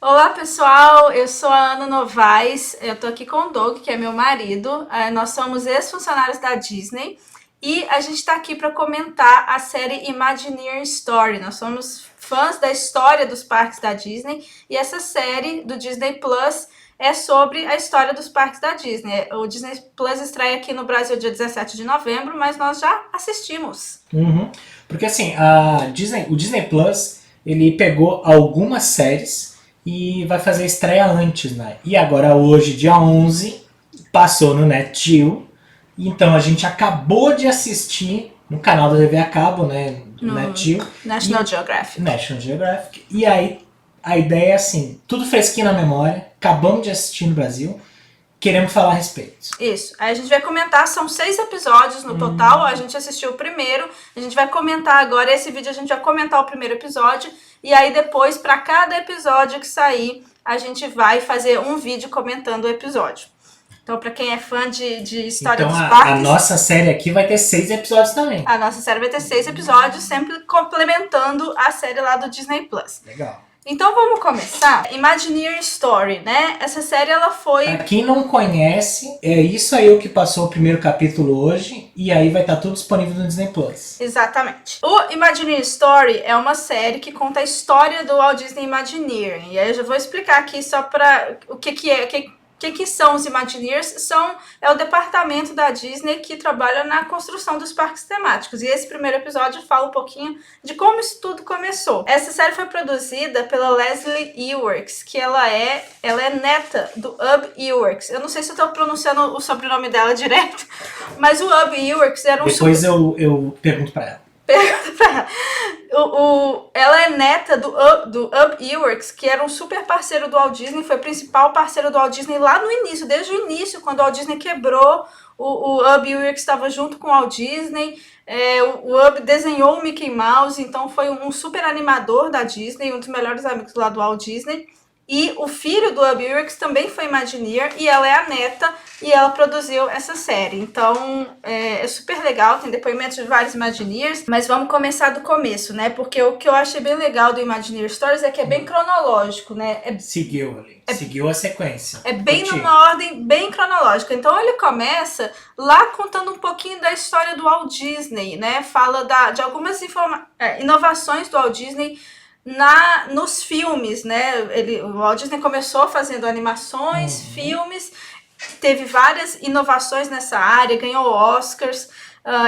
Olá pessoal, eu sou a Ana Novaes, eu tô aqui com o Doug, que é meu marido. Nós somos ex-funcionários da Disney e a gente tá aqui para comentar a série Imagineering Story. Nós somos fãs da história dos parques da Disney e essa série do Disney Plus é sobre a história dos parques da Disney. O Disney Plus estreia aqui no Brasil dia 17 de novembro, mas nós já assistimos. Uhum. Porque assim, o Disney Plus, ele pegou algumas séries e vai fazer a estreia antes, né? E agora hoje, dia 11, passou no NetGeo. Então a gente acabou de assistir no canal da TV a cabo, né? Do No NetGeo. National Geographic. National Geographic. E aí a ideia é assim, tudo fresquinho na memória, acabamos de assistir no Brasil, queremos falar a respeito. Isso. Aí a gente vai comentar, são 6 episódios no total, a gente assistiu o primeiro, a gente vai comentar agora, esse vídeo a gente vai comentar o primeiro episódio, e aí depois, para cada episódio que sair, a gente vai fazer um vídeo comentando o episódio. Então, para quem é fã de história Então dos a parques, nossa série aqui vai ter 6 episódios também. a nossa série vai ter 6 episódios, sempre complementando a série lá do Disney Plus. Legal. Então vamos começar. Imagineering Story, né? Essa série ela foi... Pra quem não conhece, é isso aí o que passou o primeiro capítulo hoje, e aí vai estar tudo disponível no Disney Plus. Exatamente. O Imagineering Story é uma série que conta a história do Walt Disney Imagineering. E aí eu já vou explicar aqui só para o que é, o que são os Imagineers? É o departamento da Disney que trabalha na construção dos parques temáticos. E esse primeiro episódio fala um pouquinho de como isso tudo começou. Essa série foi produzida pela Leslie Iwerks, que ela é neta do Ub Iwerks. Eu não sei se eu estou pronunciando o sobrenome dela direto, mas o Ub Iwerks era um... Depois eu pergunto pra ela. Ela é neta do Ub Iwerks, que era um super parceiro do Walt Disney, foi o principal parceiro do Walt Disney lá no início, desde o início, quando o Walt Disney quebrou, o Ub Iwerks estava junto com o Walt Disney, o Ub desenhou o Mickey Mouse, então foi um super animador da Disney, um dos melhores amigos lá do Walt Disney. E o filho do Ub Iwerks também foi Imagineer e ela é a neta e ela produziu essa série. Então é super legal, tem depoimentos de vários Imagineers, mas vamos começar do começo, né? Porque o que eu achei bem legal do Imagineer Stories é que é bem cronológico, né? Seguiu ali, seguiu a sequência. É bem numa ordem bem cronológica. Então ele começa lá contando um pouquinho da história do Walt Disney, né? Fala de algumas inovações do Walt Disney nos filmes, né? O Walt Disney começou fazendo animações, filmes, teve várias inovações nessa área, ganhou Oscars.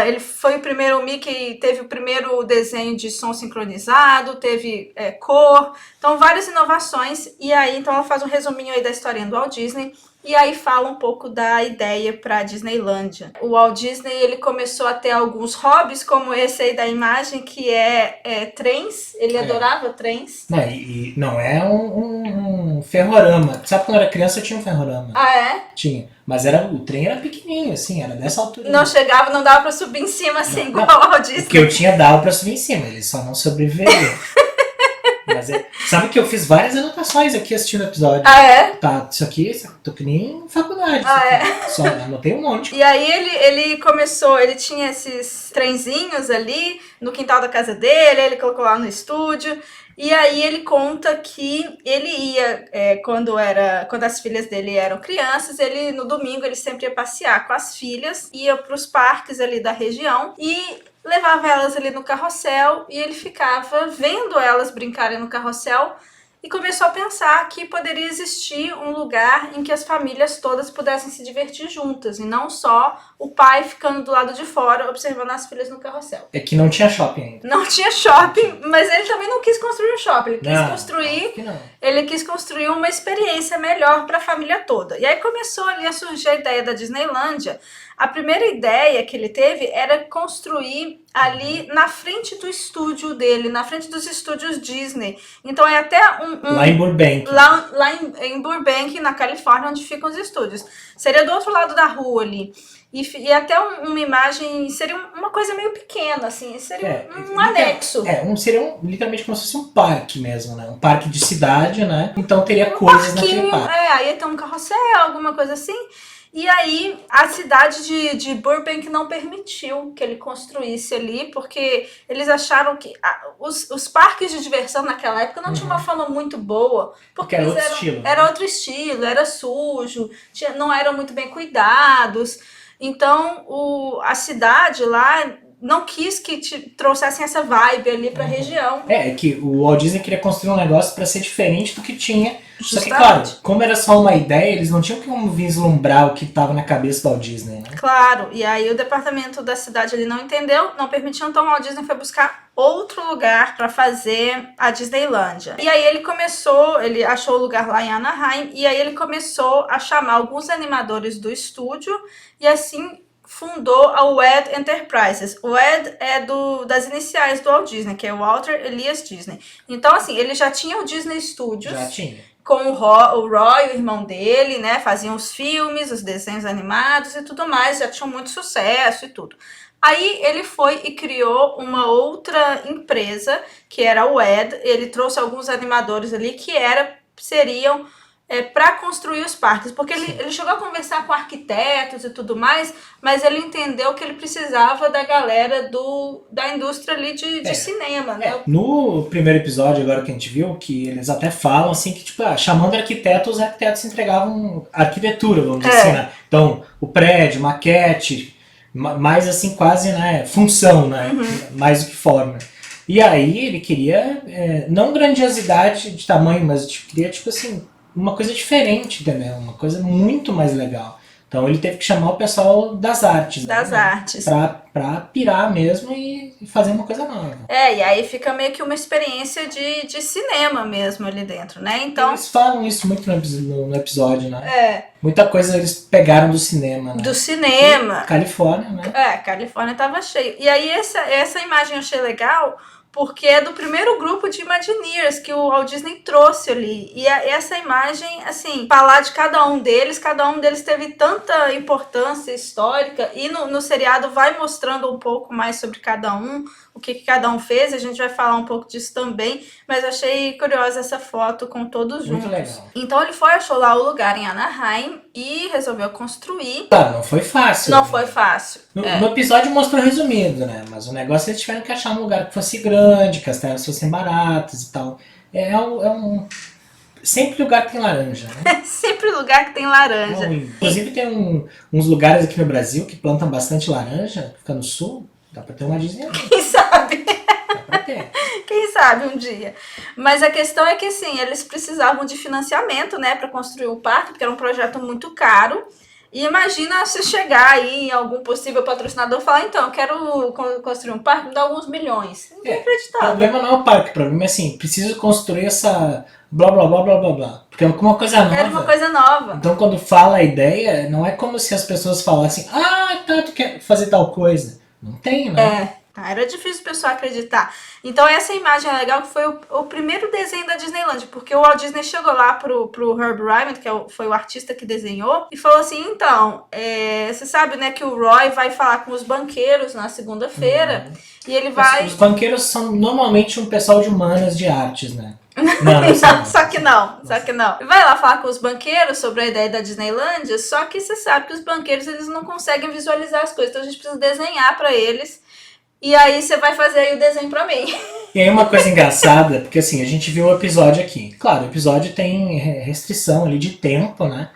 Ele foi o primeiro, o Mickey teve o primeiro desenho de som sincronizado, teve cor, então várias inovações. E aí, então ela faz um resuminho aí da historinha do Walt Disney. E aí fala um pouco da ideia para a Disneylândia. O Walt Disney ele começou a ter alguns hobbies, como esse aí da imagem, que é trens. Ele adorava trens. Não é um ferrorama. Sabe quando eu era criança eu tinha um ferrorama? Ah, é? Tinha. Mas o trem era pequenininho, assim, era dessa altura. Não chegava, não dava para subir em cima assim, igual o Walt Disney. O que eu tinha dava para subir em cima, ele só não sobreviveria. Mas sabe que eu fiz várias anotações aqui assistindo o episódio. Ah, é? Tá, isso aqui, tô que nem faculdade. Só anotei um monte. E aí ele começou, ele tinha esses trenzinhos ali no quintal da casa dele, ele colocou lá no estúdio. E aí ele conta que ele ia, quando as filhas dele eram crianças, no domingo ele sempre ia passear com as filhas, ia para os parques ali da região e levava elas ali no carrossel e ele ficava vendo elas brincarem no carrossel e começou a pensar que poderia existir um lugar em que as famílias todas pudessem se divertir juntas e não só o pai ficando do lado de fora observando as filhas no carrossel. É que não tinha shopping ainda. Não tinha shopping, mas ele também não quis construir um shopping, ele quis construir uma experiência melhor para a família toda. E aí começou ali a surgir a ideia da Disneylândia. A primeira ideia que ele teve era construir ali na frente do estúdio dele, na frente dos estúdios Disney. Então é até lá em Burbank. Lá em Burbank, na Califórnia, onde ficam os estúdios. Seria do outro lado da rua ali. E até uma imagem, seria uma coisa meio pequena, assim, seria um anexo. Seria literalmente como se fosse um parque mesmo, né? Um parque de cidade, né? Então teria coisas naquele parque. Aí ia ter um carrossel, alguma coisa assim. E aí a cidade de Burbank não permitiu que ele construísse ali, porque eles acharam que os parques de diversão naquela época não tinham uma fama muito boa, porque era eles outro estilo, né? era outro estilo, era sujo, não eram muito bem cuidados. Então a cidade lá não quis que trouxessem essa vibe ali pra região. É que o Walt Disney queria construir um negócio pra ser diferente do que tinha. Justamente. Só que, claro, como era só uma ideia, eles não tinham como vislumbrar o que estava na cabeça do Walt Disney, né? Claro, e aí o departamento da cidade ele não entendeu, não permitiu, então o Walt Disney foi buscar outro lugar para fazer a Disneylândia. E aí ele achou o lugar lá em Anaheim, e aí ele começou a chamar alguns animadores do estúdio, e assim fundou a WED Enterprises. O WED é das iniciais do Walt Disney, que é Walter Elias Disney. Então, assim, ele já tinha o Disney Studios. Já tinha. Com o Roy, o irmão dele, né? Faziam os filmes, os desenhos animados e tudo mais. Já tinham muito sucesso e tudo. Aí ele foi e criou uma outra empresa, que era a WED. Ele trouxe alguns animadores ali que seriam para construir os parques, porque ele chegou a conversar com arquitetos e tudo mais, mas ele entendeu que ele precisava da galera da indústria ali de cinema, né? No primeiro episódio, agora que a gente viu, que eles até falam assim que, tipo, chamando arquitetos, os arquitetos entregavam arquitetura, vamos dizer assim, né? Então, o prédio, maquete, mais assim, quase, né, função, né? Mais do que forma. E aí ele queria, não grandiosidade de tamanho, mas queria, tipo assim, uma coisa diferente também, uma coisa muito mais legal. Então ele teve que chamar o pessoal das artes. Das artes. Pra pirar mesmo e fazer uma coisa nova. E aí fica meio que uma experiência de cinema mesmo ali dentro, né? Então, eles falam isso muito no episódio, né? Muita coisa eles pegaram do cinema, né? Do cinema. E Califórnia, né? Califórnia tava cheio. E aí essa imagem eu achei legal, porque é do primeiro grupo de Imagineers que o Walt Disney trouxe ali. E essa imagem, assim, falar de cada um deles teve tanta importância histórica, e no seriado vai mostrando um pouco mais sobre cada um, o que cada um fez, a gente vai falar um pouco disso também, mas eu achei curiosa essa foto com todos juntos. Muito legal. Então ele achou lá o lugar em Anaheim e resolveu construir. Claro, não foi fácil. Não foi fácil. No episódio mostrou resumido, né? Mas o negócio eles tiveram que achar um lugar que fosse grande, que as terras fossem baratas e tal. Sempre lugar que tem laranja, né? Sempre lugar que tem laranja. Inclusive tem uns lugares aqui no Brasil que plantam bastante laranja, fica no sul, dá pra ter uma Disney aqui. Quem sabe? Dá pra ter. Quem sabe um dia. Mas a questão é que, assim, eles precisavam de financiamento, né, para construir o parque, porque era um projeto muito caro. E imagina você chegar aí em algum possível patrocinador e falar, então, eu quero construir um parque, me dá alguns milhões. Ninguém acreditava. O problema não é o parque, o problema é assim, preciso construir essa blá blá blá blá blá blá. Porque é uma coisa nova. Era uma coisa nova. Então quando fala a ideia, não é como se as pessoas falassem, tu quer fazer tal coisa. Não tem, né? Era difícil o pessoal acreditar. Então essa imagem é legal, que foi o primeiro desenho da Disneyland, porque o Walt Disney chegou lá pro Herb Ryman, que foi o artista que desenhou, e falou assim, então, você sabe, né, que o Roy vai falar com os banqueiros na segunda-feira, e ele vai... Os banqueiros são normalmente um pessoal de humanas, de artes, né? Só que não. Vai lá falar com os banqueiros sobre a ideia da Disneylândia, só que você sabe que os banqueiros eles não conseguem visualizar as coisas, então a gente precisa desenhar para eles. E aí você vai fazer aí o desenho pra mim. E aí uma coisa engraçada, porque assim, a gente viu o episódio aqui. Claro, o episódio tem restrição ali de tempo, né?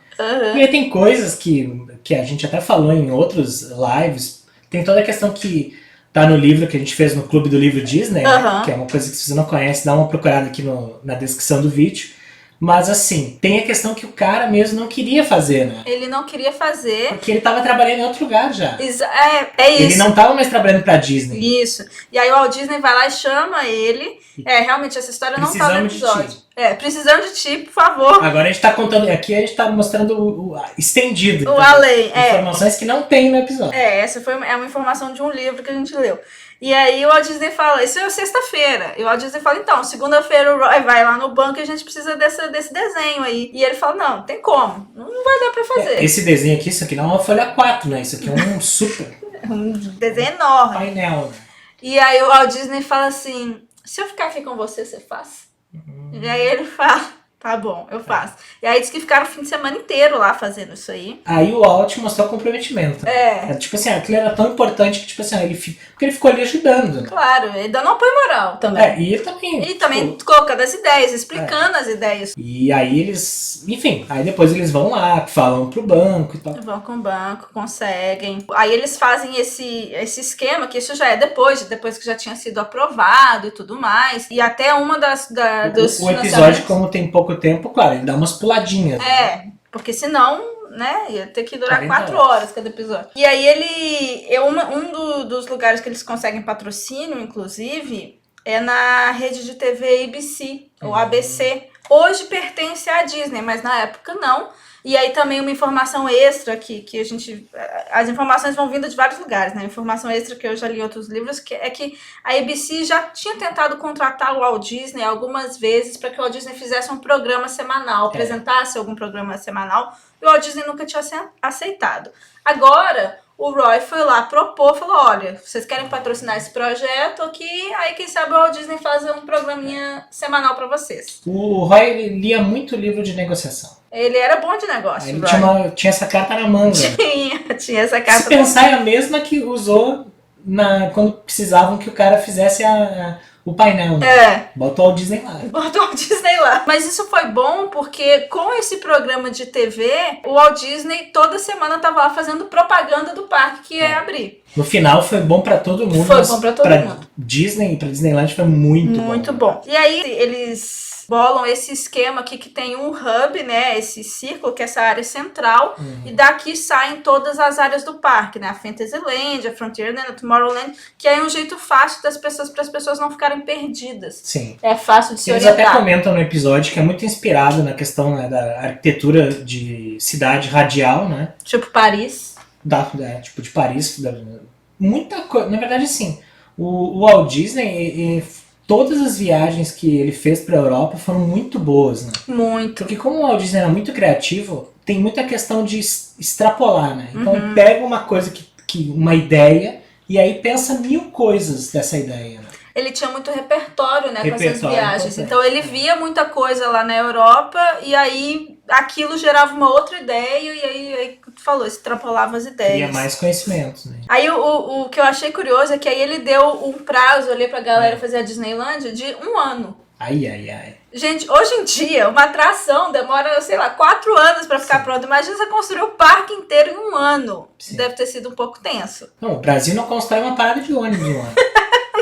E aí tem coisas que a gente até falou em outros lives. Tem toda a questão que tá no livro que a gente fez no Clube do Livro Disney, né? Que é uma coisa que se você não conhece, dá uma procurada aqui na descrição do vídeo. Mas assim, tem a questão que o cara mesmo não queria fazer, né? Ele não queria fazer. Porque ele tava trabalhando em outro lugar já. É isso. Ele não tava mais trabalhando pra Disney. Isso. E aí o Walt Disney vai lá e chama ele. Realmente, essa história não tá no episódio. Precisamos de ti, por favor. Agora a gente tá contando, aqui a gente tá mostrando o estendido. O além, informações que não tem no episódio. Essa é uma informação de um livro que a gente leu. E aí o Walt Disney fala, isso é sexta-feira. E o Walt Disney fala, então, segunda-feira o Roy vai lá no banco e a gente precisa desse desenho aí. E ele fala, não, tem como. Não vai dar pra fazer. Esse desenho aqui, isso aqui não é uma folha 4, né? Isso aqui é um super... um desenho enorme. Painel, né? E aí o Walt Disney fala assim, se eu ficar aqui com você, você faz? E aí ele fala, Tá bom, eu faço. E aí diz que ficaram o fim de semana inteiro lá fazendo isso aí. Aí o Walt mostrou comprometimento. É. Tipo assim, aquilo era tão importante que, tipo assim, porque ele ficou ali ajudando, né? Claro, ele dando apoio moral também. E ele também. E também colocando as ideias, explicando as ideias. E aí eles, enfim, aí depois eles vão lá, falam pro banco e tal. Vão com o banco, conseguem. Aí eles fazem esse esquema, que isso já é depois que já tinha sido aprovado e tudo mais. E até uma dos O episódio, como tem pouco tempo, claro, ele dá umas puladinhas. Né? Porque senão, né, ia ter que durar 4 horas. horas cada episódio. E aí dos lugares que eles conseguem patrocínio, inclusive, é na rede de TV ABC, ou ABC. Hoje pertence à Disney, mas na época não. E aí também uma informação extra que a gente... As informações vão vindo de vários lugares, né? Informação extra que eu já li em outros livros, que é que a ABC já tinha tentado contratar o Walt Disney algumas vezes para que o Walt Disney fizesse um programa semanal, apresentasse algum programa semanal, e o Walt Disney nunca tinha aceitado. Agora, o Roy foi lá propor, falou, olha, vocês querem patrocinar esse projeto aqui, aí quem sabe o Walt Disney fazer um programinha semanal para vocês. O Roy lia muito livro de negociação. Ele era bom de negócio. Ele tinha essa carta na manga. Tinha essa carta. Se pensar, é a mesma que usou quando precisavam que o cara fizesse o painel. Né? Botou o Disney lá. Botou o Disney lá. Mas isso foi bom porque com esse programa de TV, o Walt Disney toda semana tava lá fazendo propaganda do parque que ia abrir. No final foi bom pra todo mundo. Foi bom pra todo mundo. Disney, pra Disneyland foi muito bom. Muito bom. E aí eles bolam esse esquema aqui que tem um hub, né? Esse círculo, que é essa área central. E daqui saem todas as áreas do parque, né? A Fantasyland, a Frontierland, a Tomorrowland, que é um jeito fácil para as pessoas não ficarem perdidas. Sim. É fácil de se Eles orientar. até comentam no episódio que é muito inspirado na questão, né, da arquitetura de cidade radial, né? Tipo Paris. Tipo de Paris. Muita coisa. Na verdade, assim, o Walt Disney... Todas as viagens que ele fez pra Europa foram muito boas, né? Muito. Porque como o Walt Disney era muito criativo, tem muita questão de extrapolar, né? Então ele pega uma coisa, uma ideia, e aí pensa 1000 coisas dessa ideia, né? Ele tinha muito repertório, né, com essas viagens. Então ele via muita coisa lá na Europa, e aí aquilo gerava uma outra ideia, e aí tu falou, extrapolava as ideias. Cria mais conhecimento, né? Aí o que eu achei curioso é que aí ele deu um prazo ali pra galera fazer a Disneyland de 1 ano. Ai. Gente, hoje em dia, uma atração demora, sei lá, 4 anos pra ficar pronta. Imagina você construir o parque inteiro em 1 ano. Sim. Deve ter sido um pouco tenso. Não, o Brasil não constrói uma parada de ônibus em 1 ano.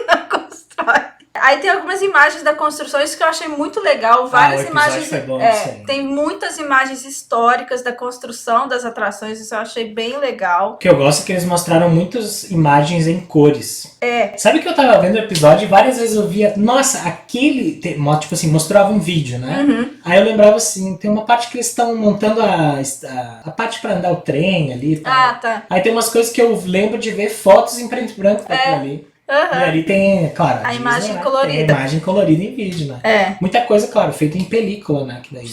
Não constrói. Aí tem algumas imagens da construção, isso que eu achei muito legal. Várias imagens. Foi bom, tem muitas imagens históricas da construção das atrações, isso eu achei bem legal. O que eu gosto é que eles mostraram muitas imagens em cores. Sabe que eu tava vendo o episódio e várias vezes eu via, nossa, aquele. Tipo assim, mostrava um vídeo, né? Aí eu lembrava assim, tem uma parte que eles estão montando a parte pra andar o trem ali. Tá. Aí tem umas coisas que eu lembro de ver fotos em preto e branco daquilo ali. E ali tem, claro, a imagem Disney, colorida. Tem a imagem colorida em vídeo, né? Muita coisa, claro, feita em película, né? Que daí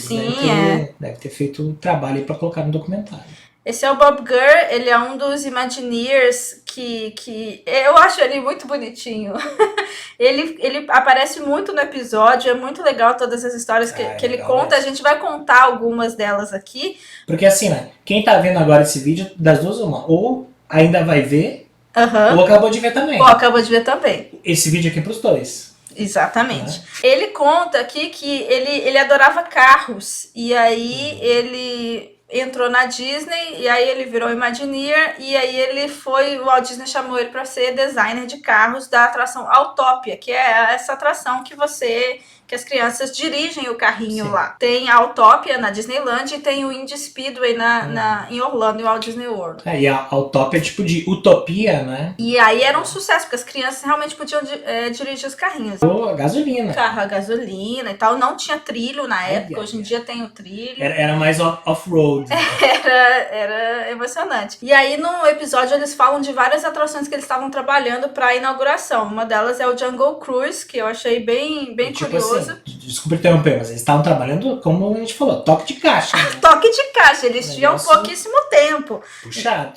deve ter feito um trabalho aí pra colocar no documentário. Esse é o Bob Gurr, ele é um dos Imagineers que eu acho ele muito bonitinho. ele aparece muito no episódio, é muito legal todas as histórias que ele conta. A gente vai contar algumas delas aqui. Porque assim, né? Quem tá vendo agora esse vídeo, das duas uma, ou ainda vai ver, ou acabou de ver também. Ou acabou de ver também. Esse vídeo aqui é pros dois. Exatamente. Ele conta aqui que ele adorava carros. E aí ele entrou na Disney, e aí ele virou Imagineer, e aí o Walt Disney chamou ele para ser designer de carros da atração Autopia, que é essa atração que as crianças dirigem o carrinho lá. Tem a Autopia na Disneyland e tem o Indy Speedway em Orlando, em Walt Disney World. E a Autopia é tipo de utopia, né? E aí era um sucesso, porque as crianças realmente podiam dirigir os carrinhos. Ou a gasolina. Carro a gasolina e tal. Não tinha trilho na época, hoje em dia tem o trilho. Era mais off-road. Era emocionante. E aí no episódio eles falam de várias atrações que eles estavam trabalhando para a inauguração. Uma delas é o Jungle Cruise, que eu achei bem tipo curioso. Assim, desculpa interromper, mas eles estavam trabalhando, como a gente falou, toque de caixa. Né? Toque de caixa, eles tinham pouquíssimo tempo. Puxado.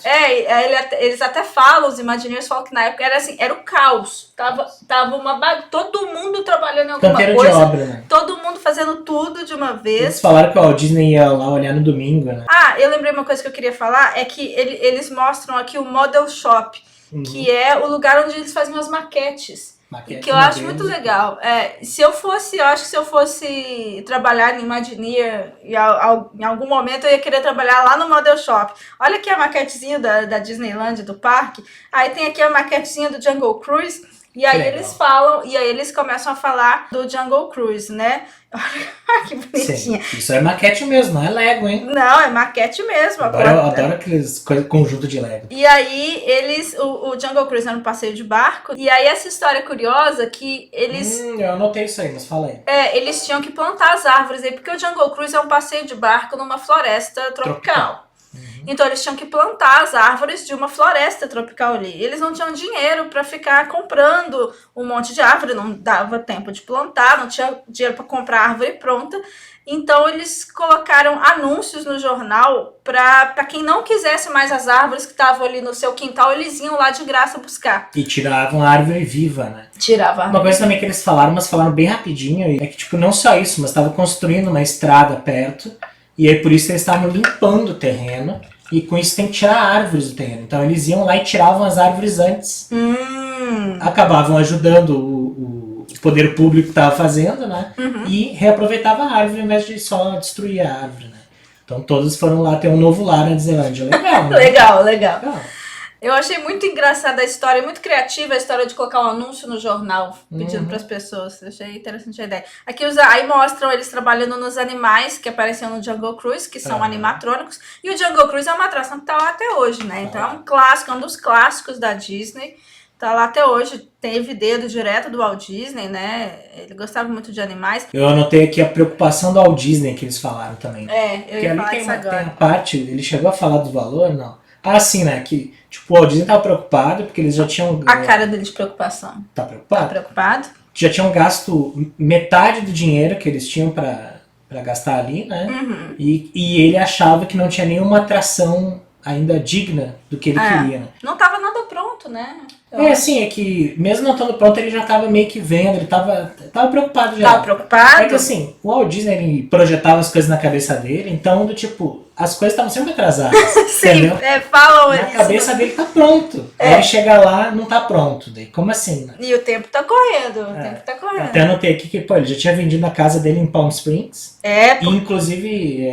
Eles até falam, os Imagineers falam que na época era assim, era o caos. Tava todo mundo trabalhando em alguma Canteiro coisa. de obra, né? Todo mundo fazendo tudo de uma vez. Eles falaram que o Walt Disney ia lá olhar no domingo, né? Eu lembrei uma coisa que eu queria falar, é que eles mostram aqui o Model Shop, que é o lugar onde eles faziam as maquetes. Que eu acho muito legal. Eu acho que se eu fosse trabalhar em Imagineer, em algum momento eu ia querer trabalhar lá no Model Shop. Olha aqui a maquetezinha da Disneyland, do parque. Aí tem aqui a maquetezinha do Jungle Cruise. E aí eles começam a falar do Jungle Cruise, né? Olha que bonitinha. Sim, isso é maquete mesmo, não é Lego, hein? Não, é maquete mesmo. Eu adoro aqueles conjuntos de Lego. E aí o Jungle Cruise era um passeio de barco. E aí essa história curiosa que eles... eu anotei isso aí, mas fala aí. Eles tinham que plantar as árvores aí, porque o Jungle Cruise é um passeio de barco numa floresta tropical. Então eles tinham que plantar as árvores de uma floresta tropical ali. Eles não tinham dinheiro para ficar comprando um monte de árvore, não dava tempo de plantar, não tinha dinheiro para comprar árvore pronta. Então eles colocaram anúncios no jornal para quem não quisesse mais as árvores que estavam ali no seu quintal, eles iam lá de graça buscar. E tiravam a árvore viva, né? Tirava. Uma coisa também que eles falaram, mas falaram bem rapidinho, é que tipo, não só isso, mas estavam construindo uma estrada perto, e aí por isso eles estavam limpando o terreno. E com isso tem que tirar árvores do terreno. Então eles iam lá e tiravam as árvores antes. Acabavam ajudando o poder público que estava fazendo, né? E reaproveitava a árvore ao invés de só destruir a árvore, né? Então todos foram lá ter um novo lar na Disneylandia. Legal, né? Legal. Eu achei muito engraçada a história, muito criativa a história de colocar um anúncio no jornal pedindo para as pessoas. Eu achei interessante a ideia. Aqui aí mostram eles trabalhando nos animais que apareciam no Jungle Cruise, que são animatrônicos. E o Jungle Cruise é uma atração que está lá até hoje, né? Então é um clássico, é um dos clássicos da Disney. Tá lá até hoje, teve dedo direto do Walt Disney, né? Ele gostava muito de animais. Eu anotei aqui a preocupação do Walt Disney que eles falaram também. Eu ia falar isso agora. Tem a parte, ele chegou a falar do valor, não? Sim, né? Que tipo, o Walt Disney tava preocupado porque eles já tinham... A cara dele de preocupação. Tá preocupado? Tá preocupado. Já tinham gasto metade do dinheiro que eles tinham pra gastar ali, né? E ele achava que não tinha nenhuma atração ainda digna do que ele queria, né? Não tava nada pronto, né? É que mesmo não estando pronto, ele já tava meio que vendo, ele tava preocupado já. Tava preocupado? É que assim, o Walt Disney ele projetava as coisas na cabeça dele, então do tipo, as coisas estavam sempre atrasadas. Sim, entendeu? falam na cabeça dele tá pronto. Aí ele chega lá, não tá pronto. Daí, como assim? Né? E o tempo tá correndo, Até anotei aqui que, ele já tinha vendido a casa dele em Palm Springs. E inclusive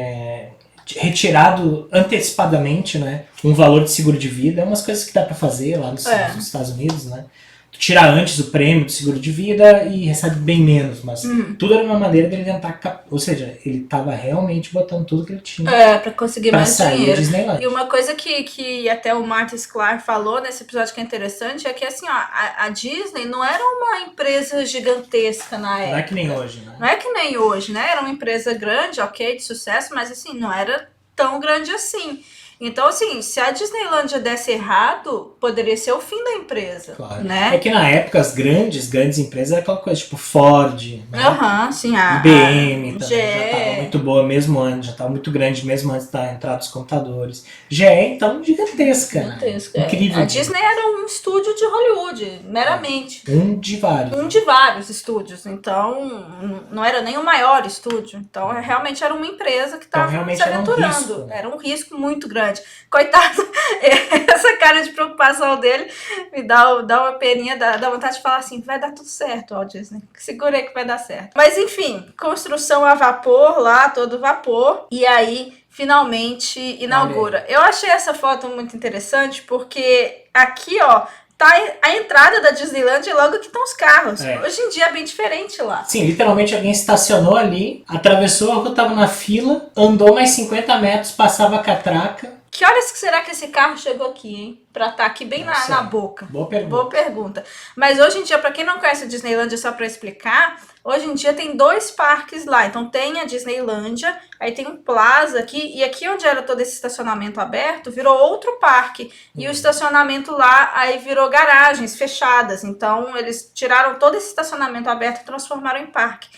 retirado antecipadamente, né, um valor de seguro de vida, umas coisas que dá para fazer lá nos Estados Unidos, né? Tu tira antes o prêmio do seguro de vida e recebe bem menos, mas tudo era uma maneira dele tentar, ou seja, ele tava realmente botando tudo que ele tinha para conseguir mais dinheiro. Disneyland. E uma coisa que até o Martin Sklar falou nesse episódio que é interessante é que assim, ó, a Disney não era uma empresa gigantesca na época. Não é que nem hoje, né? Não é que nem hoje, né? Era uma empresa grande, ok, de sucesso, mas assim, não era tão grande assim. Então, assim, se a Disneylândia desse errado, poderia ser o fim da empresa, claro. Né? É que na época as grandes empresas eram aquela coisa tipo Ford, né? Sim, IBM também já estava muito boa mesmo antes, já estava muito grande mesmo antes da entrada dos computadores. GE, então, gigantesca. Né? Incrível. A Disney era um estúdio de Hollywood, meramente. Um de vários. Um de vários estúdios, então não era nem o maior estúdio. Então, realmente era uma empresa que estava se aventurando. Era um risco muito grande. Coitado, essa cara de preocupação dele me dá uma peninha, dá vontade de falar assim, vai dar tudo certo, Walt Disney. Segura aí que vai dar certo. Mas enfim, construção a vapor lá, todo vapor. E aí, finalmente, inaugura. Eu achei essa foto muito interessante porque aqui, ó, tá a entrada da Disneyland e logo que estão os carros. Hoje em dia é bem diferente lá. Sim, literalmente alguém estacionou ali, atravessou a rua, tava na fila, andou mais 50 metros, passava a catraca. Que horas que será que esse carro chegou aqui, hein? Pra estar aqui bem na boca. Boa pergunta. Boa pergunta. Mas hoje em dia, pra quem não conhece a Disneylandia, só pra explicar, hoje em dia tem 2 parques lá. Então tem a Disneylandia, aí tem um Plaza aqui, e aqui onde era todo esse estacionamento aberto, virou outro parque. E o estacionamento lá, aí virou garagens fechadas. Então eles tiraram todo esse estacionamento aberto e transformaram em parque.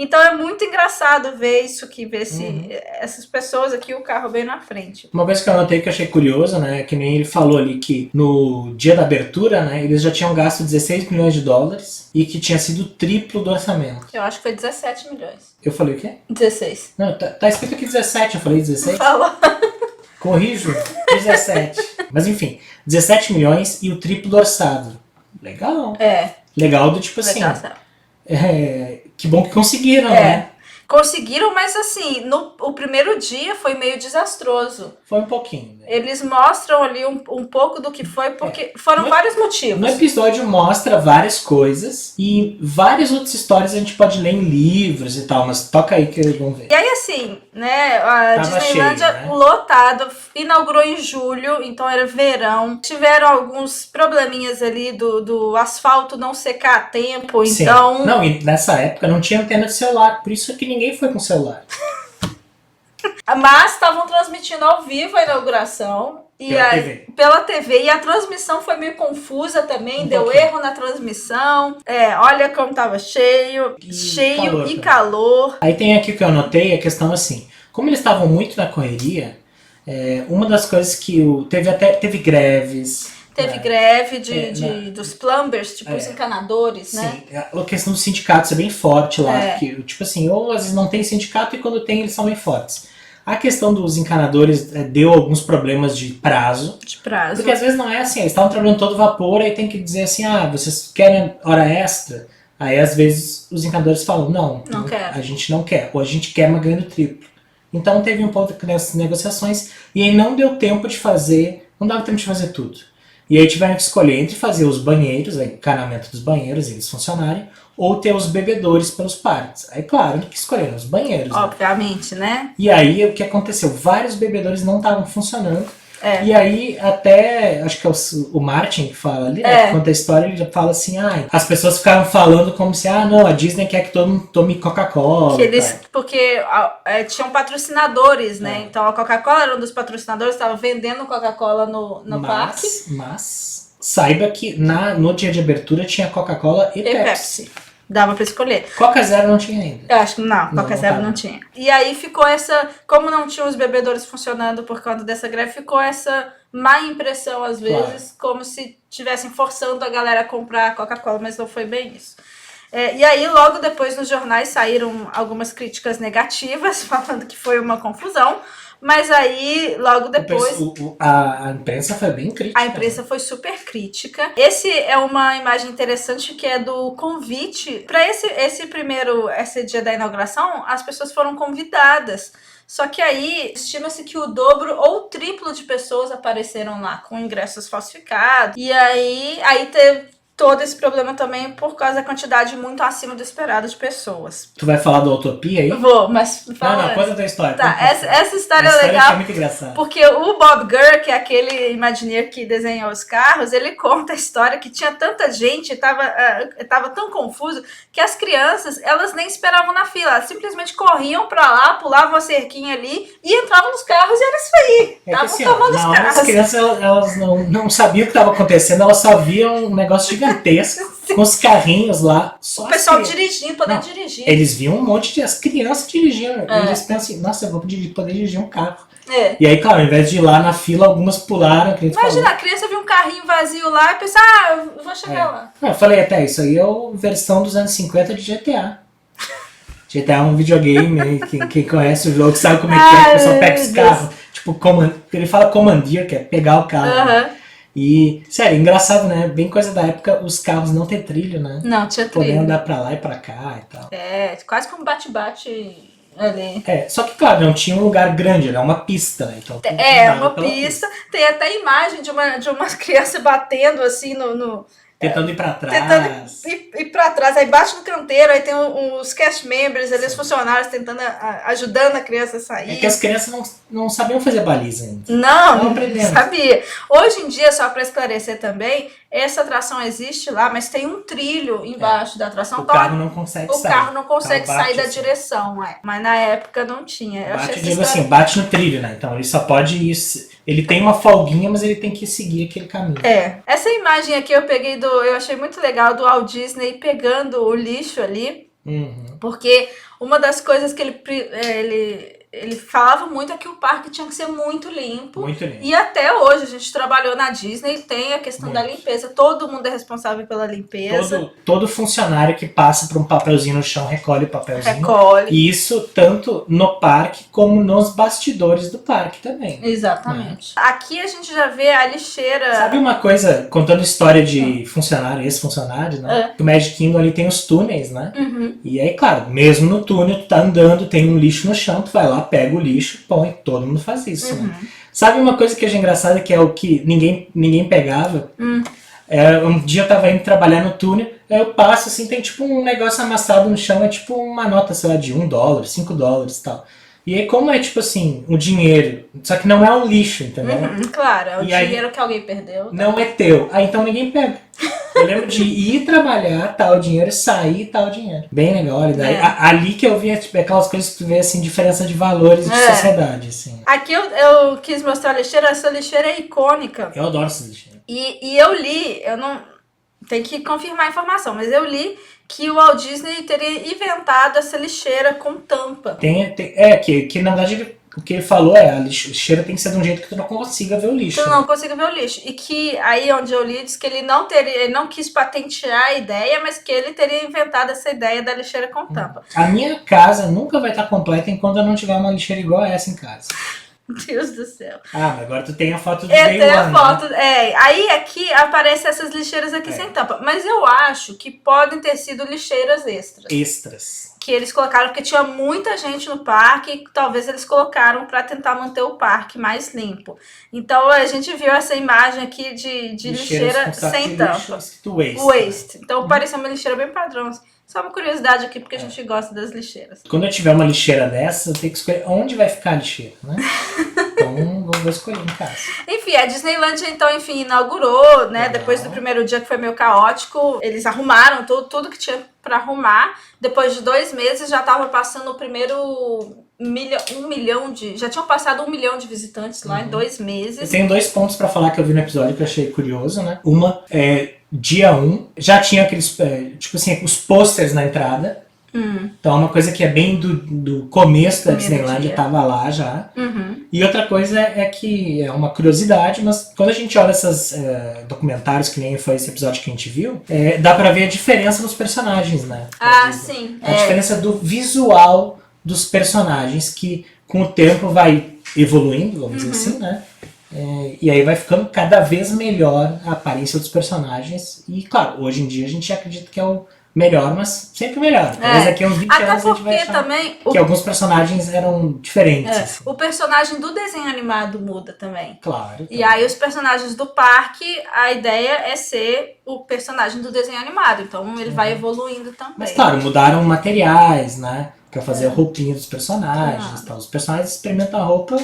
Então é muito engraçado ver isso aqui, ver essas pessoas aqui, o carro bem na frente. Uma coisa que eu anotei que eu achei curioso, né, que nem ele falou ali que no dia da abertura, né, eles já tinham gasto 16 milhões de dólares e que tinha sido o triplo do orçamento. Eu acho que foi 17 milhões. Eu falei o quê? 16. Não, tá escrito aqui 17, eu falei 16? Falou. Corrijo, 17. Mas enfim, 17 milhões e o triplo do orçado. Legal. Legal do tipo assim, Legal, sabe? que bom que conseguiram, É. né? Conseguiram, mas assim, o primeiro dia foi meio desastroso. Foi um pouquinho, né? Eles mostram ali um pouco do que foi, porque foram vários motivos. No episódio mostra várias coisas e várias outras histórias a gente pode ler em livros e tal, mas toca aí que eles vão ver. E aí, assim, né, a Tava Disneylândia cheio, né? lotado, inaugurou em julho, então era verão. Tiveram alguns probleminhas ali do asfalto não secar a tempo, Sim. então... Não, e nessa época não tinha antena de celular, por isso que ninguém foi com celular. Mas estavam transmitindo ao vivo a inauguração. E Pela aí, TV. Pela TV. E a transmissão foi meio confusa também, deu pouquinho. erro na transmissão. Olha como tava cheio, calor e também. calor. Aí tem aqui o que eu anotei, a questão assim, como eles estavam muito na correria, uma das coisas que teve greves. Teve né? greve dos plumbers, tipo os encanadores, né? Sim, a questão dos sindicatos é bem forte lá, É. porque, tipo assim, ou às vezes não tem sindicato e quando tem eles são bem fortes. A questão dos encanadores deu alguns problemas de prazo, De prazo. porque às vezes não é assim, eles estavam trabalhando todo vapor, aí tem que dizer assim, vocês querem hora extra? Aí às vezes os encanadores falam, não quero. a gente não quer, ou a gente quer, mas ganhando triplo. Então teve um pouco nessas negociações, e aí não deu tempo de fazer, não dava tempo de fazer tudo. E aí tiveram que escolher entre fazer os banheiros, o encanamento dos banheiros, eles funcionarem, ou ter os bebedores pelos parques. Aí, claro, que escolheram os banheiros. Né? Obviamente, né? E aí, o que aconteceu? Vários bebedores não estavam funcionando. É. E aí, até, acho que é o Martin que fala ali, né, que conta a história, ele já fala assim, as pessoas ficaram falando como se, não, a Disney quer que todo mundo tome Coca-Cola. Porque tinham patrocinadores, né? Então a Coca-Cola era um dos patrocinadores, estava vendendo Coca-Cola no parque. Mas saiba que no dia de abertura tinha Coca-Cola e Pepsi. Dava pra escolher. Coca Zero não tinha ainda. Eu acho que não, Coca Zero não tinha. E aí ficou como não tinha os bebedores funcionando por conta dessa greve, ficou essa má impressão às vezes, como se estivessem forçando a galera a comprar Coca-Cola, mas não foi bem isso. E aí, logo depois, nos jornais saíram algumas críticas negativas, falando que foi uma confusão. Mas aí, logo depois... A imprensa foi bem crítica. A imprensa foi super crítica. Esse é uma imagem interessante que é do convite. Para esse dia da inauguração, as pessoas foram convidadas. Só que aí, estima-se que o dobro ou o triplo de pessoas apareceram lá com ingressos falsificados. E aí teve todo esse problema também por causa da quantidade muito acima do esperado de pessoas. Tu vai falar do Utopia aí? Vou, mas fala. Não, conta a tua história. Tá, essa história é legal. É muito engraçada. Porque o Bob Gurr, que é aquele Imagineer que desenhou os carros, ele conta a história que tinha tanta gente, tava tão confuso, que as crianças, elas nem esperavam na fila, elas simplesmente corriam pra lá, pulavam a cerquinha ali e entravam nos carros e era isso aí. Estavam assim, tomando os carros. As crianças elas não sabiam o que estava acontecendo, elas só viam um negócio gigantesco com os carrinhos lá. Só o pessoal dirigindo, podendo dirigir. Eles viam um monte de as crianças dirigindo. E eles pensam assim, nossa, eu vou poder dirigir um carro. É. E aí, claro, ao invés de ir lá na fila, algumas pularam. Imagina, a criança viu um carrinho vazio lá e pensa, eu vou chegar lá. Eu falei até, isso aí é a versão dos anos 50 de GTA. GTA é um videogame, quem conhece o jogo sabe como é que é, o pessoal pega os carros. Tipo, ele fala commandeer, que é pegar o carro. E, sério, engraçado, né? Bem coisa da época, os carros não ter trilho, né? Não, tinha trilho. Poder andar pra lá e pra cá e tal. Quase como bate-bate ali. Só que, claro, não tinha um lugar grande, era uma pista, né? Então, uma pista. Tem até imagem de uma criança batendo assim tentando ir pra trás. Tentando ir pra trás. Aí bate no canteiro, aí tem os cast members ali, os funcionários tentando, ajudando a criança a sair. É que as crianças não sabiam fazer baliza ainda. Não sabia. Hoje em dia, só pra esclarecer também, essa atração existe lá, mas tem um trilho embaixo da atração. O carro não consegue sair. O carro não consegue sair da direção, Mas na época não tinha. Bate no trilho, né? Então ele só pode ir... Ele tem uma folguinha, mas ele tem que seguir aquele caminho. Essa imagem aqui eu peguei eu achei muito legal do Walt Disney pegando o lixo ali. Porque uma das coisas que ele falava muito é que o parque tinha que ser muito limpo. Muito limpo. E até hoje, a gente trabalhou na Disney, tem a questão da limpeza. Todo mundo é responsável pela limpeza. Todo funcionário que passa por um papelzinho no chão recolhe o papelzinho. Recolhe. E isso tanto no parque como nos bastidores do parque também. Exatamente. Aqui a gente já vê a lixeira... Sabe uma coisa, contando história de funcionário, ex-funcionário, né? O Magic Kingdom ali tem os túneis, né? E aí, claro, mesmo no túnel, tu tá andando, tem um lixo no chão, tu vai lá, pega o lixo, põe, todo mundo faz isso, né? Sabe uma coisa que eu achei engraçada, que é o que ninguém pegava? Um dia eu tava indo trabalhar no túnel, aí eu passo assim, tem tipo um negócio amassado no chão, é tipo uma nota, sei lá, de $1, $5 e tal. E aí como é tipo assim, um dinheiro, só que não é um lixo, entendeu? Claro, é o E aí, dinheiro que alguém perdeu. não é teu, aí então ninguém pega. Eu lembro de ir trabalhar, tal dinheiro, sair, tal dinheiro. Bem legal, olha. Daí, ali que eu via, tipo, aquelas coisas que tu vê, assim, diferença de valores de sociedade, assim. Aqui eu quis mostrar a lixeira, essa lixeira é icônica. Eu adoro essa lixeira. E eu li, eu não... Tem que confirmar a informação, mas eu li que o Walt Disney teria inventado essa lixeira com tampa. Que na verdade... O que ele falou é, a lixeira tem que ser de um jeito que tu não consiga ver o lixo. Tu não consiga ver o lixo. E que aí onde eu li, diz que ele não quis patentear a ideia, mas que ele teria inventado essa ideia da lixeira com tampa. A minha casa nunca vai estar completa enquanto eu não tiver uma lixeira igual a essa em casa. Deus do céu. Ah, mas agora tu tem a foto do Day One, a foto, né? Aí aqui aparecem essas lixeiras aqui sem tampa. Mas eu acho que podem ter sido lixeiras extras. Que eles colocaram, porque tinha muita gente no parque e talvez eles colocaram para tentar manter o parque mais limpo. Então a gente viu essa imagem aqui de lixeira sem tampa. Waste. Então parecia uma lixeira bem padrão. Só uma curiosidade aqui, porque a gente gosta das lixeiras. Quando eu tiver uma lixeira dessa, eu tenho que escolher onde vai ficar a lixeira, né? Então, vou escolher em casa. Enfim, a Disneylândia, então, inaugurou, né? Legal. Depois do primeiro dia, que foi meio caótico, eles arrumaram tudo que tinha pra arrumar. Depois de 2 meses, já tava passando o primeiro 1 milhão de... Já tinham passado 1 milhão de visitantes lá em 2 meses. Eu tenho 2 pontos pra falar que eu vi no episódio que eu achei curioso, né? Uma é... Dia 1, já tinha aqueles, tipo assim, os posters na entrada. Então é uma coisa que é bem do começo da Disneylandia, tava lá já. E outra coisa é que é uma curiosidade, mas quando a gente olha esses documentários, que nem foi esse episódio que a gente viu, dá pra ver a diferença nos personagens, né? Sim. A diferença do visual dos personagens, que com o tempo vai evoluindo, vamos dizer assim, né? E aí vai ficando cada vez melhor a aparência dos personagens. E claro, hoje em dia a gente acredita que é o melhor, mas sempre melhor. Talvez daqui a uns 20 anos a gente vai achar também que alguns personagens eram diferentes. Assim. O personagem do desenho animado muda também. Claro. E aí os personagens do parque, a ideia é ser o personagem do desenho animado. Então ele vai evoluindo também. Mas claro, mudaram materiais, né? Pra fazer a roupinha dos personagens. Tá? Os personagens experimentam a roupa...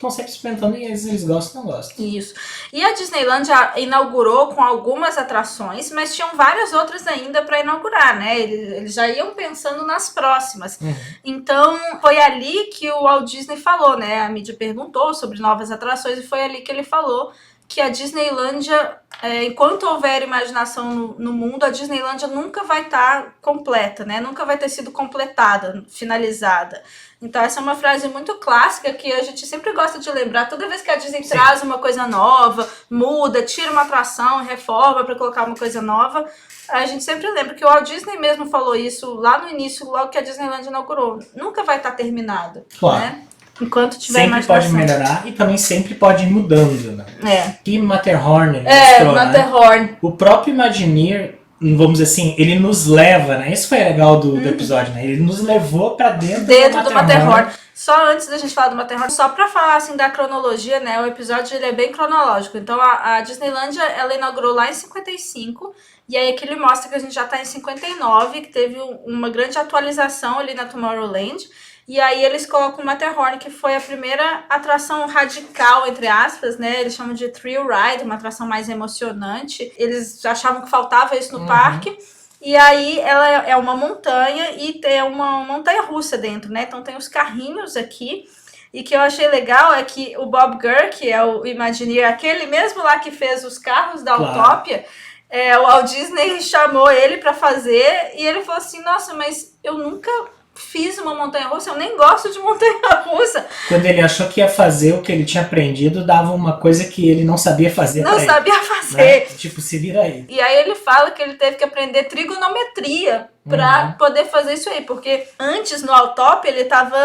Estão sempre experimentando e eles gostam ou não gostam. Isso. E a Disneylandia inaugurou com algumas atrações, mas tinham várias outras ainda para inaugurar, né? Eles já iam pensando nas próximas. Então, foi ali que o Walt Disney falou, né? A mídia perguntou sobre novas atrações e foi ali que ele falou que a Disneylandia, enquanto houver imaginação no mundo, a Disneylandia nunca vai estar completa, né? Nunca vai ter sido completada, finalizada. Então essa é uma frase muito clássica que a gente sempre gosta de lembrar. Toda vez que a Disney traz uma coisa nova, muda, tira uma atração, reforma para colocar uma coisa nova, a gente sempre lembra que o Walt Disney mesmo falou isso lá no início, logo que a Disneylandia inaugurou. Nunca vai estar terminado, claro. Né? Enquanto tiver sempre pode melhorar e também sempre pode ir mudando, né? E Matterhorn mostrou, Matterhorn. Né? O próprio Imagineer, vamos dizer assim, ele nos leva, né? Isso foi legal do episódio, né? Ele nos levou pra dentro do Matterhorn. Só antes da gente falar do Matterhorn, só pra falar assim da cronologia, né? O episódio ele é bem cronológico. Então a Disneylandia, ela inaugurou lá em 55. E aí aqui ele mostra que a gente já tá em 59, que teve uma grande atualização ali na Tomorrowland. E aí eles colocam o Matterhorn, que foi a primeira atração radical, entre aspas, né? Eles chamam de thrill ride, uma atração mais emocionante. Eles achavam que faltava isso no parque. E aí ela é uma montanha e tem uma montanha russa dentro, né? Então tem os carrinhos aqui. E que eu achei legal é que o Bob Gurr, que é o Imagineer, aquele mesmo lá que fez os carros da Autopia, o Walt Disney chamou ele pra fazer e ele falou assim, nossa, mas eu nunca fiz uma montanha-russa, eu nem gosto de montanha-russa. Quando ele achou que ia fazer o que ele tinha aprendido, dava uma coisa que ele não sabia fazer. Não sabia fazer. Né? Tipo, se vira aí. E aí ele fala que ele teve que aprender trigonometria pra poder fazer isso aí, porque antes no Autop ele tava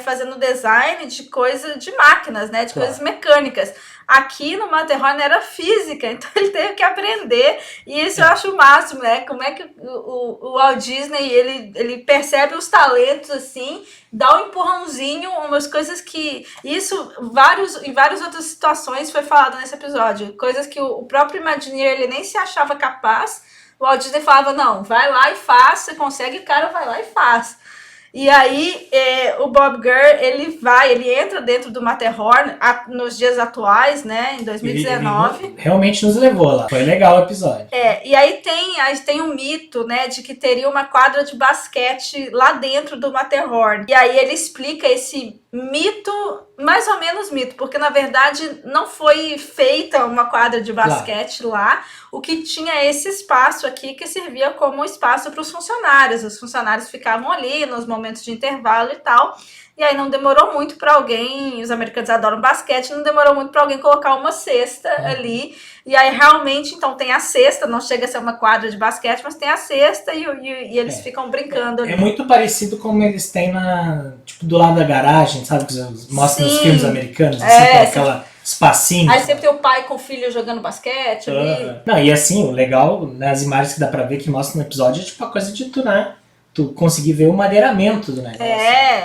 fazendo design de coisa de máquinas, né, de coisas mecânicas. Aqui no Matterhorn era física, então ele teve que aprender, e isso eu acho o máximo, né, como é que o Walt Disney, ele percebe os talentos assim, dá um empurrãozinho, umas coisas que, isso em várias outras situações foi falado nesse episódio, coisas que o próprio Imagineer, ele nem se achava capaz. O Walt Disney falava, não, vai lá e faz, você consegue, o cara vai lá e faz. E aí, o Bob Gurr, ele entra dentro do Matterhorn nos dias atuais, né, em 2019. Ele realmente nos levou lá, foi legal o episódio. E aí tem um mito, né, de que teria uma quadra de basquete lá dentro do Matterhorn. E aí ele explica esse mito, mais ou menos mito, porque na verdade não foi feita uma quadra de basquete lá, o que tinha esse espaço aqui que servia como espaço para os funcionários ficavam ali nos momentos de intervalo e tal, e aí não demorou muito para alguém, os americanos adoram basquete, não demorou muito para alguém colocar uma cesta ali, e aí realmente, então tem a cesta, não chega a ser uma quadra de basquete, mas tem a cesta e eles ficam brincando ali. É muito parecido como eles têm tipo, do lado da garagem, sabe, que mostram nos filmes americanos, assim, com aquela espacinho. Aí sempre tem o pai com o filho jogando basquete ali. Não, e assim, o legal, nas imagens que dá pra ver que mostra no episódio, é tipo a coisa de tu, né? Tu conseguir ver o madeiramento do negócio.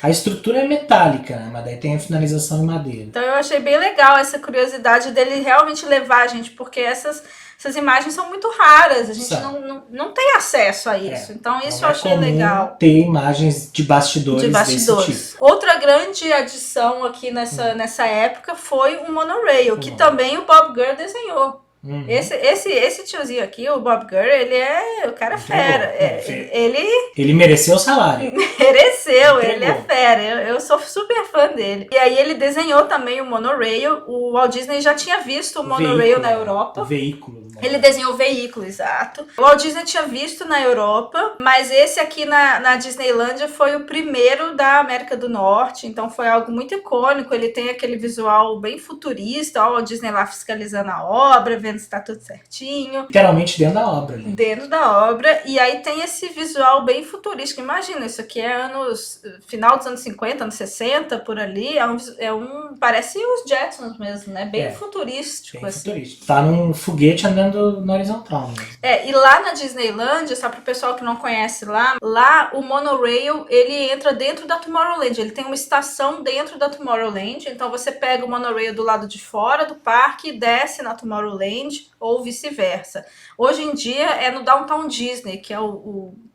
A estrutura é metálica, né? Mas daí tem a finalização em madeira. Então eu achei bem legal essa curiosidade dele realmente levar a gente, porque essas imagens são muito raras, a gente não tem acesso a isso. Então isso eu achei legal. Ter imagens de bastidores desse tipo. Outra grande adição aqui nessa época foi o monorail, que também o Bob Gurr desenhou. Esse tiozinho aqui, o Bob Gurr, o cara é fera. Ele mereceu o salário. Mereceu, ele é fera. Eu sou super fã dele. E aí ele desenhou também o monorail. O Walt Disney já tinha visto o monorail na Europa. O veículo. Ele desenhou o veículo, exato. O Walt Disney tinha visto na Europa, mas esse aqui na Disneylândia foi o primeiro da América do Norte, então foi algo muito icônico. Ele tem aquele visual bem futurista, ó, o Walt Disney lá fiscalizando a obra, vendo se tá tudo certinho. Literalmente dentro da obra. Né? Dentro da obra, e aí tem esse visual bem futurístico. Imagina, isso aqui é final dos anos 50, anos 60, por ali. Parece os Jetsons mesmo, né? Bem futurístico. Bem futurístico. Tá num foguete andando no horizontal mesmo. E lá na Disneylândia, só para o pessoal que não conhece lá o monorail, ele entra dentro da Tomorrowland, ele tem uma estação dentro da Tomorrowland, então você pega o monorail do lado de fora do parque e desce na Tomorrowland, ou vice-versa. Hoje em dia é no Downtown Disney, que é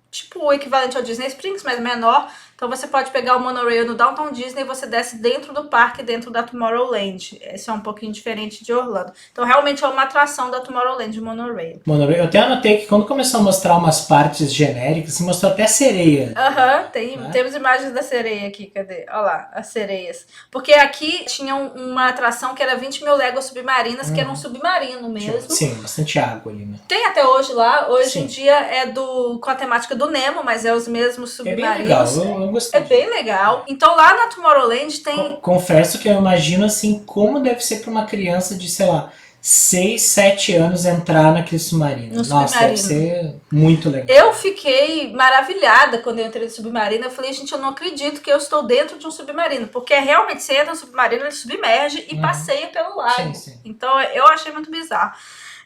tipo o equivalente ao Disney Springs, mas menor. Então você pode pegar o monorail no Downtown Disney e você desce dentro do parque, dentro da Tomorrowland. Esse é um pouquinho diferente de Orlando. Então realmente é uma atração da Tomorrowland, o monorail. Eu até anotei que quando começou a mostrar umas partes genéricas, se mostrou até sereia. Temos imagens da sereia aqui, cadê? Olha lá, as sereias. Porque aqui tinha uma atração que era 20 mil léguas submarinas, que era um submarino mesmo. Sim, bastante água ali, né? Tem até hoje lá, hoje em dia é com a temática do Nemo, mas é os mesmos submarinos. É bem legal, eu gostei. É bem legal. Então lá na Tomorrowland tem... Confesso que eu imagino assim, como deve ser para uma criança de, sei lá, 6, 7 anos entrar naquele submarino. Nossa, deve ser muito legal. Eu fiquei maravilhada quando eu entrei no submarino. Eu falei, gente, eu não acredito que eu estou dentro de um submarino. Porque realmente você entra no submarino, ele submerge e passeia pelo lago. Sim. Então eu achei muito bizarro.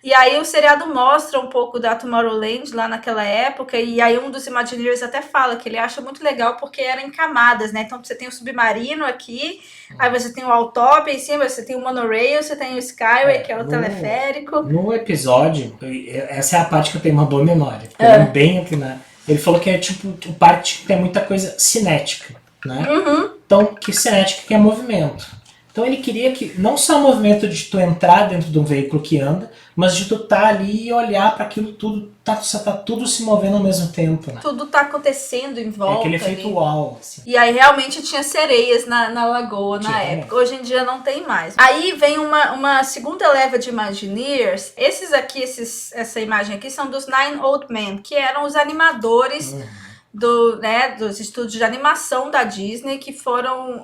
E aí o seriado mostra um pouco da Tomorrowland lá naquela época, e aí um dos Imagineers até fala que ele acha muito legal porque era em camadas, né? Então você tem o submarino aqui, aí você tem o Autop em cima, você tem o monorail, você tem o Skyway, que é o teleférico. No episódio, essa é a parte que eu tenho uma boa memória, porque eu lembro bem aqui, né? Ele falou que é tipo o parque que tem muita coisa cinética, né? Então, que cinética que é movimento. Então ele queria que não só o movimento de tu entrar dentro de um veículo que anda, mas de tu estar ali e olhar para aquilo tudo, tá tudo se movendo ao mesmo tempo, né? Tudo tá acontecendo em volta. É aquele efeito uau, assim. E aí realmente tinha sereias na lagoa na época. Hoje em dia não tem mais. Aí vem uma segunda leva de Imagineers. Esses aqui, essa imagem aqui são dos Nine Old Men, que eram os animadores dos estúdios de animação da Disney, que foram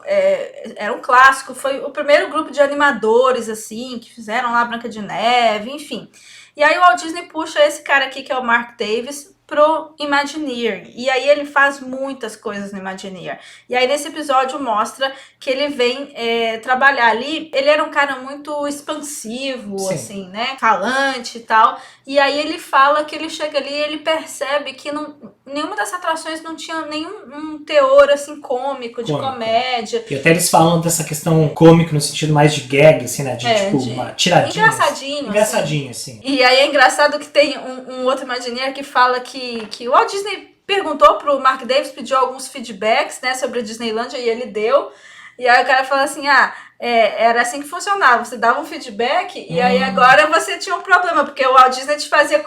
era um clássico, foi o primeiro grupo de animadores assim que fizeram lá Branca de Neve, enfim. E aí o Walt Disney puxa esse cara aqui, que é o Mark Davis, pro Imagineer. E aí ele faz muitas coisas no Imagineer. E aí nesse episódio mostra que ele vem trabalhar ali. Ele era um cara muito expansivo, Sim. assim, né? Falante e tal. E aí ele fala que ele chega ali e ele percebe que nenhuma das atrações não tinha nenhum teor, assim, cômico, de comédia. E até eles falam dessa questão cômica no sentido mais de gag, assim, né? Uma tiradinha. Engraçadinho, assim. E aí é engraçado que tem um outro Imagineer que fala que o Walt Disney perguntou pro Mark Davis, pediu alguns feedbacks, né, sobre a Disneylandia, e ele deu. E aí o cara falou assim, era assim que funcionava, você dava um feedback e aí agora você tinha um problema, porque o Walt Disney te fazia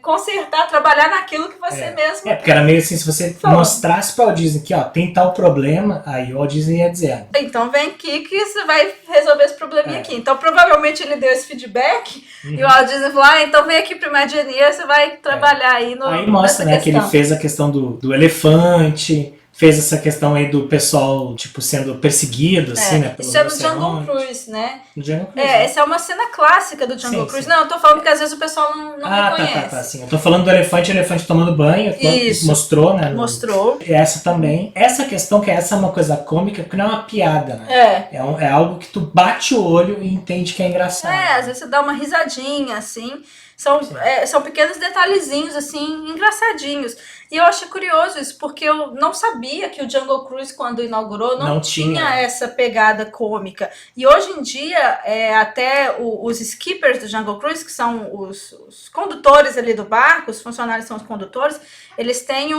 consertar, trabalhar naquilo que você mesmo... porque era meio assim, se você mostrasse para o Walt Disney que tem tal problema, aí o Walt Disney ia dizer... Então vem aqui que você vai resolver esse probleminha aqui. Então provavelmente ele deu esse feedback e o Walt Disney falou, então vem aqui pro Imagineer, você vai trabalhar aí no... Aí mostra, né, que ele fez a questão do elefante... Fez essa questão aí do pessoal, tipo, sendo perseguido, assim, né? Isso é no Jungle Cruise, né? No Jungle Cruise. Essa é uma cena clássica do Jungle Cruise. Sim. Não, eu tô falando porque às vezes o pessoal não reconhece. Tá, sim. Eu tô falando do elefante tomando banho. Isso. Mostrou, né? Mostrou. E essa também. Essa questão, que essa é uma coisa cômica, porque não é uma piada, né? É algo que tu bate o olho e entende que é engraçado. Às vezes você dá uma risadinha, assim. São pequenos detalhezinhos, assim, engraçadinhos. E eu achei curioso isso, porque eu não sabia que o Jungle Cruise, quando inaugurou, não tinha essa pegada cômica. E hoje em dia, até os skippers do Jungle Cruise, que são os condutores ali do barco, os funcionários são os condutores, eles têm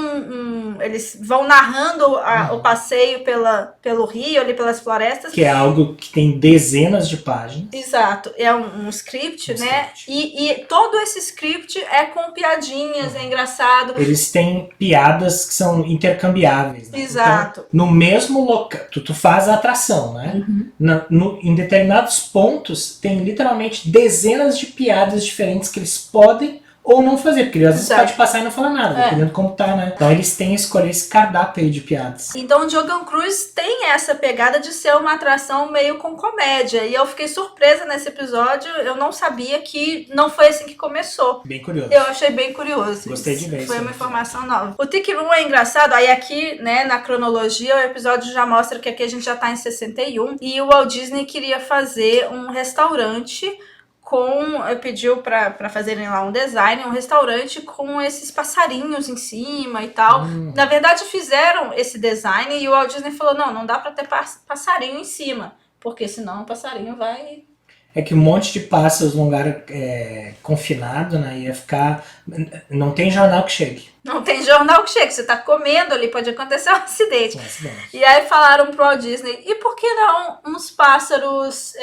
eles vão narrando o passeio pelo rio, ali pelas florestas. Que é algo que tem dezenas de páginas. Exato, é um script, né? E todo esse script é com piadinhas, é engraçado. Eles têm piadas que são intercambiáveis, né? Exato. Então, no mesmo local, tu faz a atração, né? Em determinados pontos, tem literalmente dezenas de piadas diferentes que eles podem ou não fazer, porque às vezes pode passar e não falar nada, dependendo de como tá, né? Então eles têm que escolher esse cardápio aí de piadas. Então o Jungle Cruise tem essa pegada de ser uma atração meio com comédia, e eu fiquei surpresa nesse episódio, eu não sabia que não foi assim que começou. Bem curioso. Eu achei bem curioso. Gostei de ver isso. Foi uma informação nova. O Tic Room é engraçado, aí aqui, né, na cronologia, o episódio já mostra que aqui a gente já tá em 61, e o Walt Disney queria fazer um restaurante pediu pra fazerem lá um design, um restaurante com esses passarinhos em cima e tal. Na verdade, fizeram esse design e o Walt Disney falou, não dá pra ter passarinho em cima, porque senão o passarinho vai... É que um monte de pássaros num lugar confinado, né, ia ficar... Não tem jornal que chegue. Não tem jornal que chegue. Você tá comendo ali, pode acontecer um acidente. E aí falaram pro Walt Disney, e por que não uns pássaros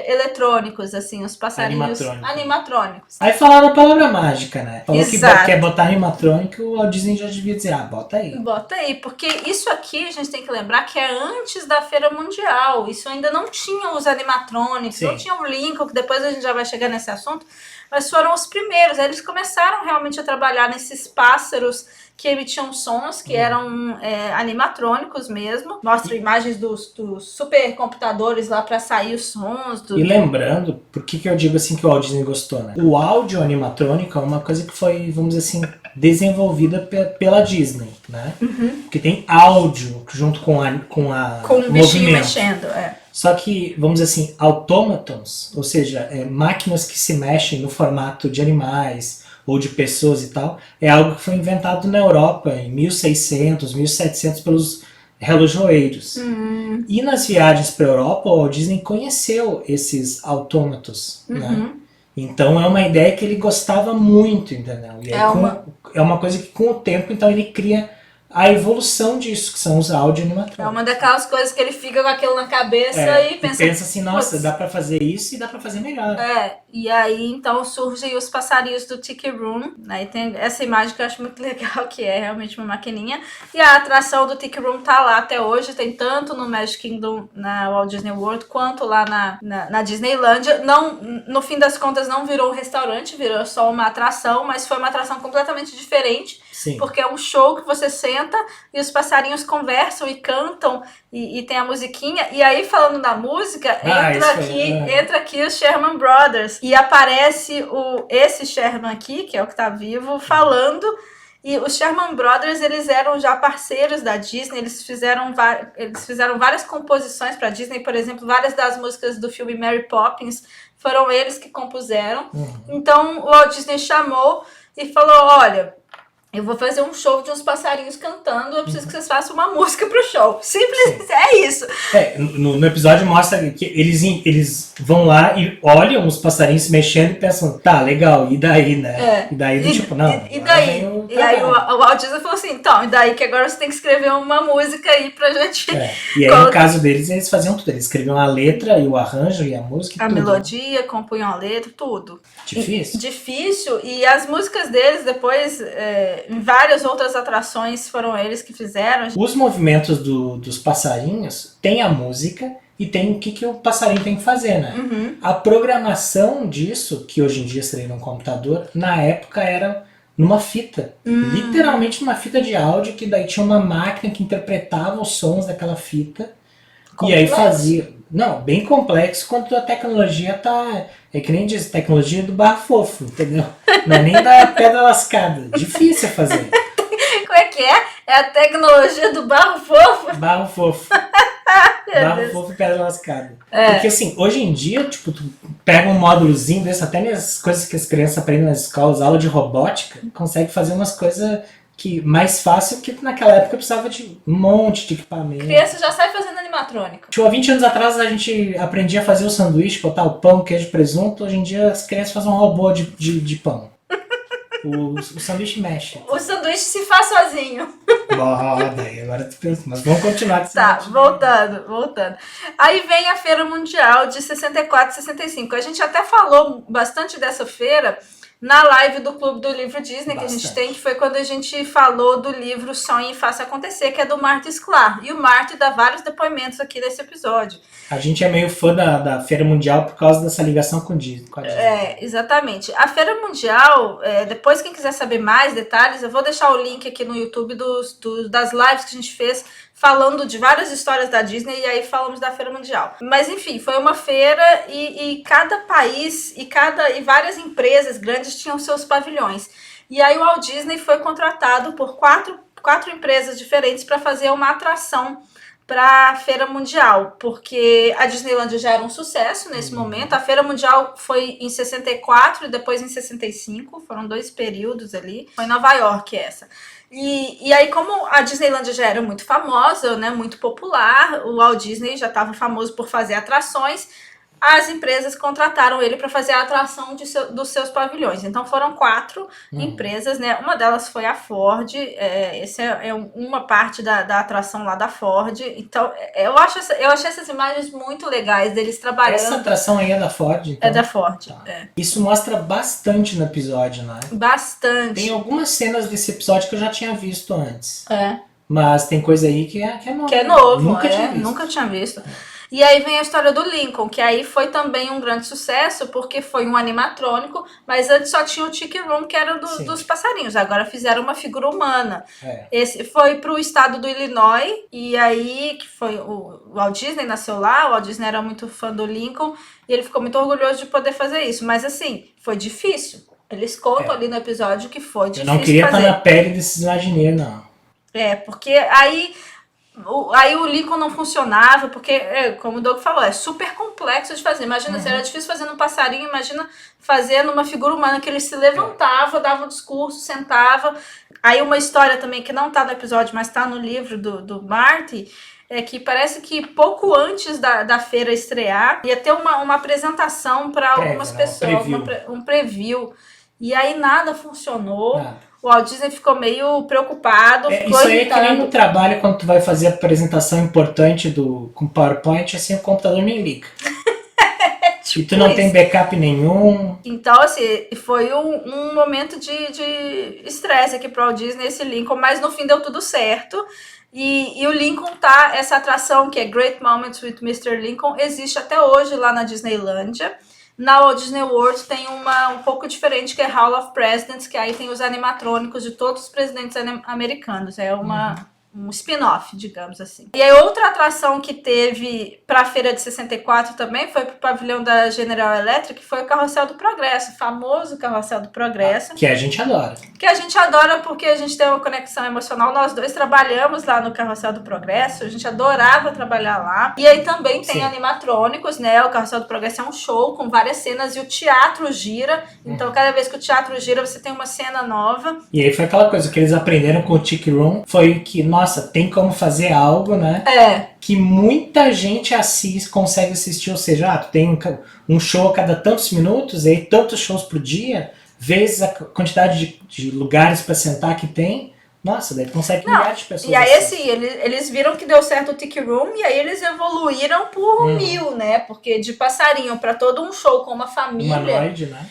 eletrônicos, assim, os passarinhos animatrônicos? Aí falaram a palavra mágica, né? Falou que quer botar animatrônico, o Walt Disney já devia dizer, bota aí. Bota aí, porque isso aqui a gente tem que lembrar que é antes da Feira Mundial. Isso ainda não tinha os animatrônicos, não tinha o Lincoln, que depois a gente já vai chegar nesse assunto, mas foram os primeiros. Aí eles começaram realmente a trabalhar nesses pássaros que emitiam sons, que eram animatrônicos mesmo. Mostra imagens dos supercomputadores lá para sair os sons. E lembrando, por que eu digo assim que o Walt Disney gostou, né? O áudio animatrônico é uma coisa que foi, vamos dizer assim, desenvolvida pela Disney, né? Porque tem áudio junto com o bichinho mexendo, Só que, vamos dizer assim, automatons, ou seja, máquinas que se mexem no formato de animais ou de pessoas e tal, é algo que foi inventado na Europa em 1600, 1700 pelos relojoeiros. E nas viagens para a Europa, o Walt Disney conheceu esses autômatos, né? Então é uma ideia que ele gostava muito, entendeu? E é uma coisa que com o tempo, então, ele cria a evolução disso, que são os áudio animatrônicos. É uma daquelas coisas que ele fica com aquilo na cabeça e pensa assim, nossa, dá pra fazer isso e dá pra fazer melhor. E aí então surgem os passarinhos do Tiki Room, né? E tem essa imagem que eu acho muito legal, que é realmente uma maquininha. E a atração do Tiki Room tá lá até hoje, tem tanto no Magic Kingdom, na Walt Disney World, quanto lá na Disneylândia. Não, no fim das contas não virou um restaurante, virou só uma atração, mas foi uma atração completamente diferente. Sim. Porque é um show que você senta e os passarinhos conversam e cantam e tem a musiquinha. E aí, falando da música, entra aqui os Sherman Brothers. E aparece esse Sherman aqui, que é o que tá vivo, falando. E os Sherman Brothers, eles eram já parceiros da Disney, eles fizeram várias composições para Disney, por exemplo, várias das músicas do filme Mary Poppins foram eles que compuseram. Então, o Walt Disney chamou e falou, olha, eu vou fazer um show de uns passarinhos cantando, eu preciso que vocês façam uma música pro show. Simples, é isso. No episódio mostra que eles vão lá e olham os passarinhos se mexendo e pensam, tá, legal, e daí, né? E daí, tipo, não. E daí? E aí o Walt Disney falou assim, então, e daí que agora você tem que escrever uma música aí pra gente... E aí, no caso deles, eles faziam tudo. Eles escreviam a letra e o arranjo e a música e a tudo. melodia, compunham a letra, tudo. Difícil? Difícil. E as músicas deles, depois, em várias outras atrações, foram eles que fizeram. Os movimentos dos passarinhos tem a música e tem o que o passarinho tem que fazer, né? A programação disso, que hoje em dia seria num computador, na época era numa fita. Literalmente numa fita de áudio, que daí tinha uma máquina que interpretava os sons daquela fita. Complexo. E aí fazia... Não, bem complexo, quanto a tecnologia tá... É que nem diz, tecnologia do barro fofo, entendeu? Não é nem da pedra lascada. Difícil fazer. Como é que é? É a tecnologia do barro fofo? Barro fofo. Barro fofo e pedra lascada. Porque assim, hoje em dia, tipo, tu pega um módulozinho desse, até nas coisas que as crianças aprendem nas escolas, aula de robótica, consegue fazer umas coisas que mais fácil, que naquela época precisava de um monte de equipamento. Criança já sai fazendo animatrônica. Tipo, há 20 anos atrás a gente aprendia a fazer o sanduíche, botar o pão, queijo, presunto. Hoje em dia as crianças fazem um robô de pão. O sanduíche mexe. O sanduíche se faz sozinho. Daí agora tu pensa, mas vamos continuar. Tá, voltando. Aí vem a Feira Mundial de 64 e 65. A gente até falou bastante dessa feira na live do Clube do Livro Disney, que a gente tem, que foi quando a gente falou do livro Sonhe e Faça Acontecer, que é do Marty Sklar. E o Marty dá vários depoimentos aqui nesse episódio. A gente é meio fã da Feira Mundial por causa dessa ligação com a Disney. Exatamente. A Feira Mundial, depois quem quiser saber mais detalhes, eu vou deixar o link aqui no YouTube das lives que a gente fez, falando de várias histórias da Disney, e aí falamos da Feira Mundial. Mas enfim, foi uma feira e cada país e várias empresas grandes tinham seus pavilhões. E aí o Walt Disney foi contratado por quatro empresas diferentes para fazer uma atração para a Feira Mundial, porque a Disneylândia já era um sucesso nesse momento. A Feira Mundial foi em 64 e depois em 65, foram 2 períodos ali. Foi em Nova York essa. E aí, como a Disneylândia já era muito famosa, né, muito popular, o Walt Disney já estava famoso por fazer atrações, as empresas contrataram ele para fazer a atração dos seus pavilhões. Então foram 4 empresas, né? Uma delas foi a Ford, essa é uma parte da atração lá da Ford. Então eu achei essas imagens muito legais deles trabalhando. Essa atração aí é da Ford? Então? É da Ford. Tá. Isso mostra bastante no episódio, né? Bastante. Tem algumas cenas desse episódio que eu já tinha visto antes. Mas tem coisa aí que é novo. Que é novo, nunca tinha visto. E aí vem a história do Lincoln, que aí foi também um grande sucesso, porque foi um animatrônico, mas antes só tinha o Tiki Room, que era dos passarinhos. Agora fizeram uma figura humana. Esse foi pro estado do Illinois, e aí que foi o Walt Disney nasceu lá, o Walt Disney era muito fã do Lincoln, e ele ficou muito orgulhoso de poder fazer isso. Mas assim, foi difícil. Eles contam ali no episódio que foi difícil. Eu não queria estar na pele desses imagineiros, não. Porque aí o Lincoln não funcionava, porque, como o Doug falou, é super complexo de fazer. Imagina, se era difícil fazer num passarinho, imagina fazer numa figura humana, que ele se levantava, dava um discurso, sentava. Aí uma história também que não tá no episódio, mas tá no livro do Marty, é que parece que pouco antes da feira estrear, ia ter uma apresentação para algumas pessoas, um preview. E aí nada funcionou. o Walt Disney ficou meio preocupado. Isso aí é que nem no trabalho, quando tu vai fazer a apresentação importante com PowerPoint, assim, o computador nem liga. E tu não tem backup nenhum. Então, assim, foi um momento de estresse aqui pro Walt Disney, esse Lincoln, mas no fim deu tudo certo. E o Lincoln essa atração que é Great Moments with Mr. Lincoln, existe até hoje lá na Disneylândia. Na Walt Disney World tem uma um pouco diferente, que é Hall of Presidents, que aí tem os animatrônicos de todos os presidentes americanos. É um spin-off, digamos assim. E aí outra atração que teve para a feira de 64 também foi pro pavilhão da General Electric, que foi o Carrossel do Progresso, o famoso Carrossel do Progresso. Que a gente adora. Que a gente adora porque a gente tem uma conexão emocional. Nós dois trabalhamos lá no Carrossel do Progresso, a gente adorava trabalhar lá. E aí também tem animatrônicos, né? O Carrossel do Progresso é um show com várias cenas e o teatro gira. Então cada vez que o teatro gira, você tem uma cena nova. E aí foi aquela coisa que eles aprenderam com o Tiki Room, foi que, nossa, tem como fazer algo, né? Que muita gente consegue assistir, ou seja, tu tem um show a cada tantos minutos, e aí tantos shows por dia, vezes a quantidade de lugares para sentar que tem, nossa, daí consegue milhares de pessoas. E aí, assim, eles viram que deu certo o Tiki Room, e aí eles evoluíram por 1000, né? Porque de passarinho para todo um show com uma família. Humanoide, né?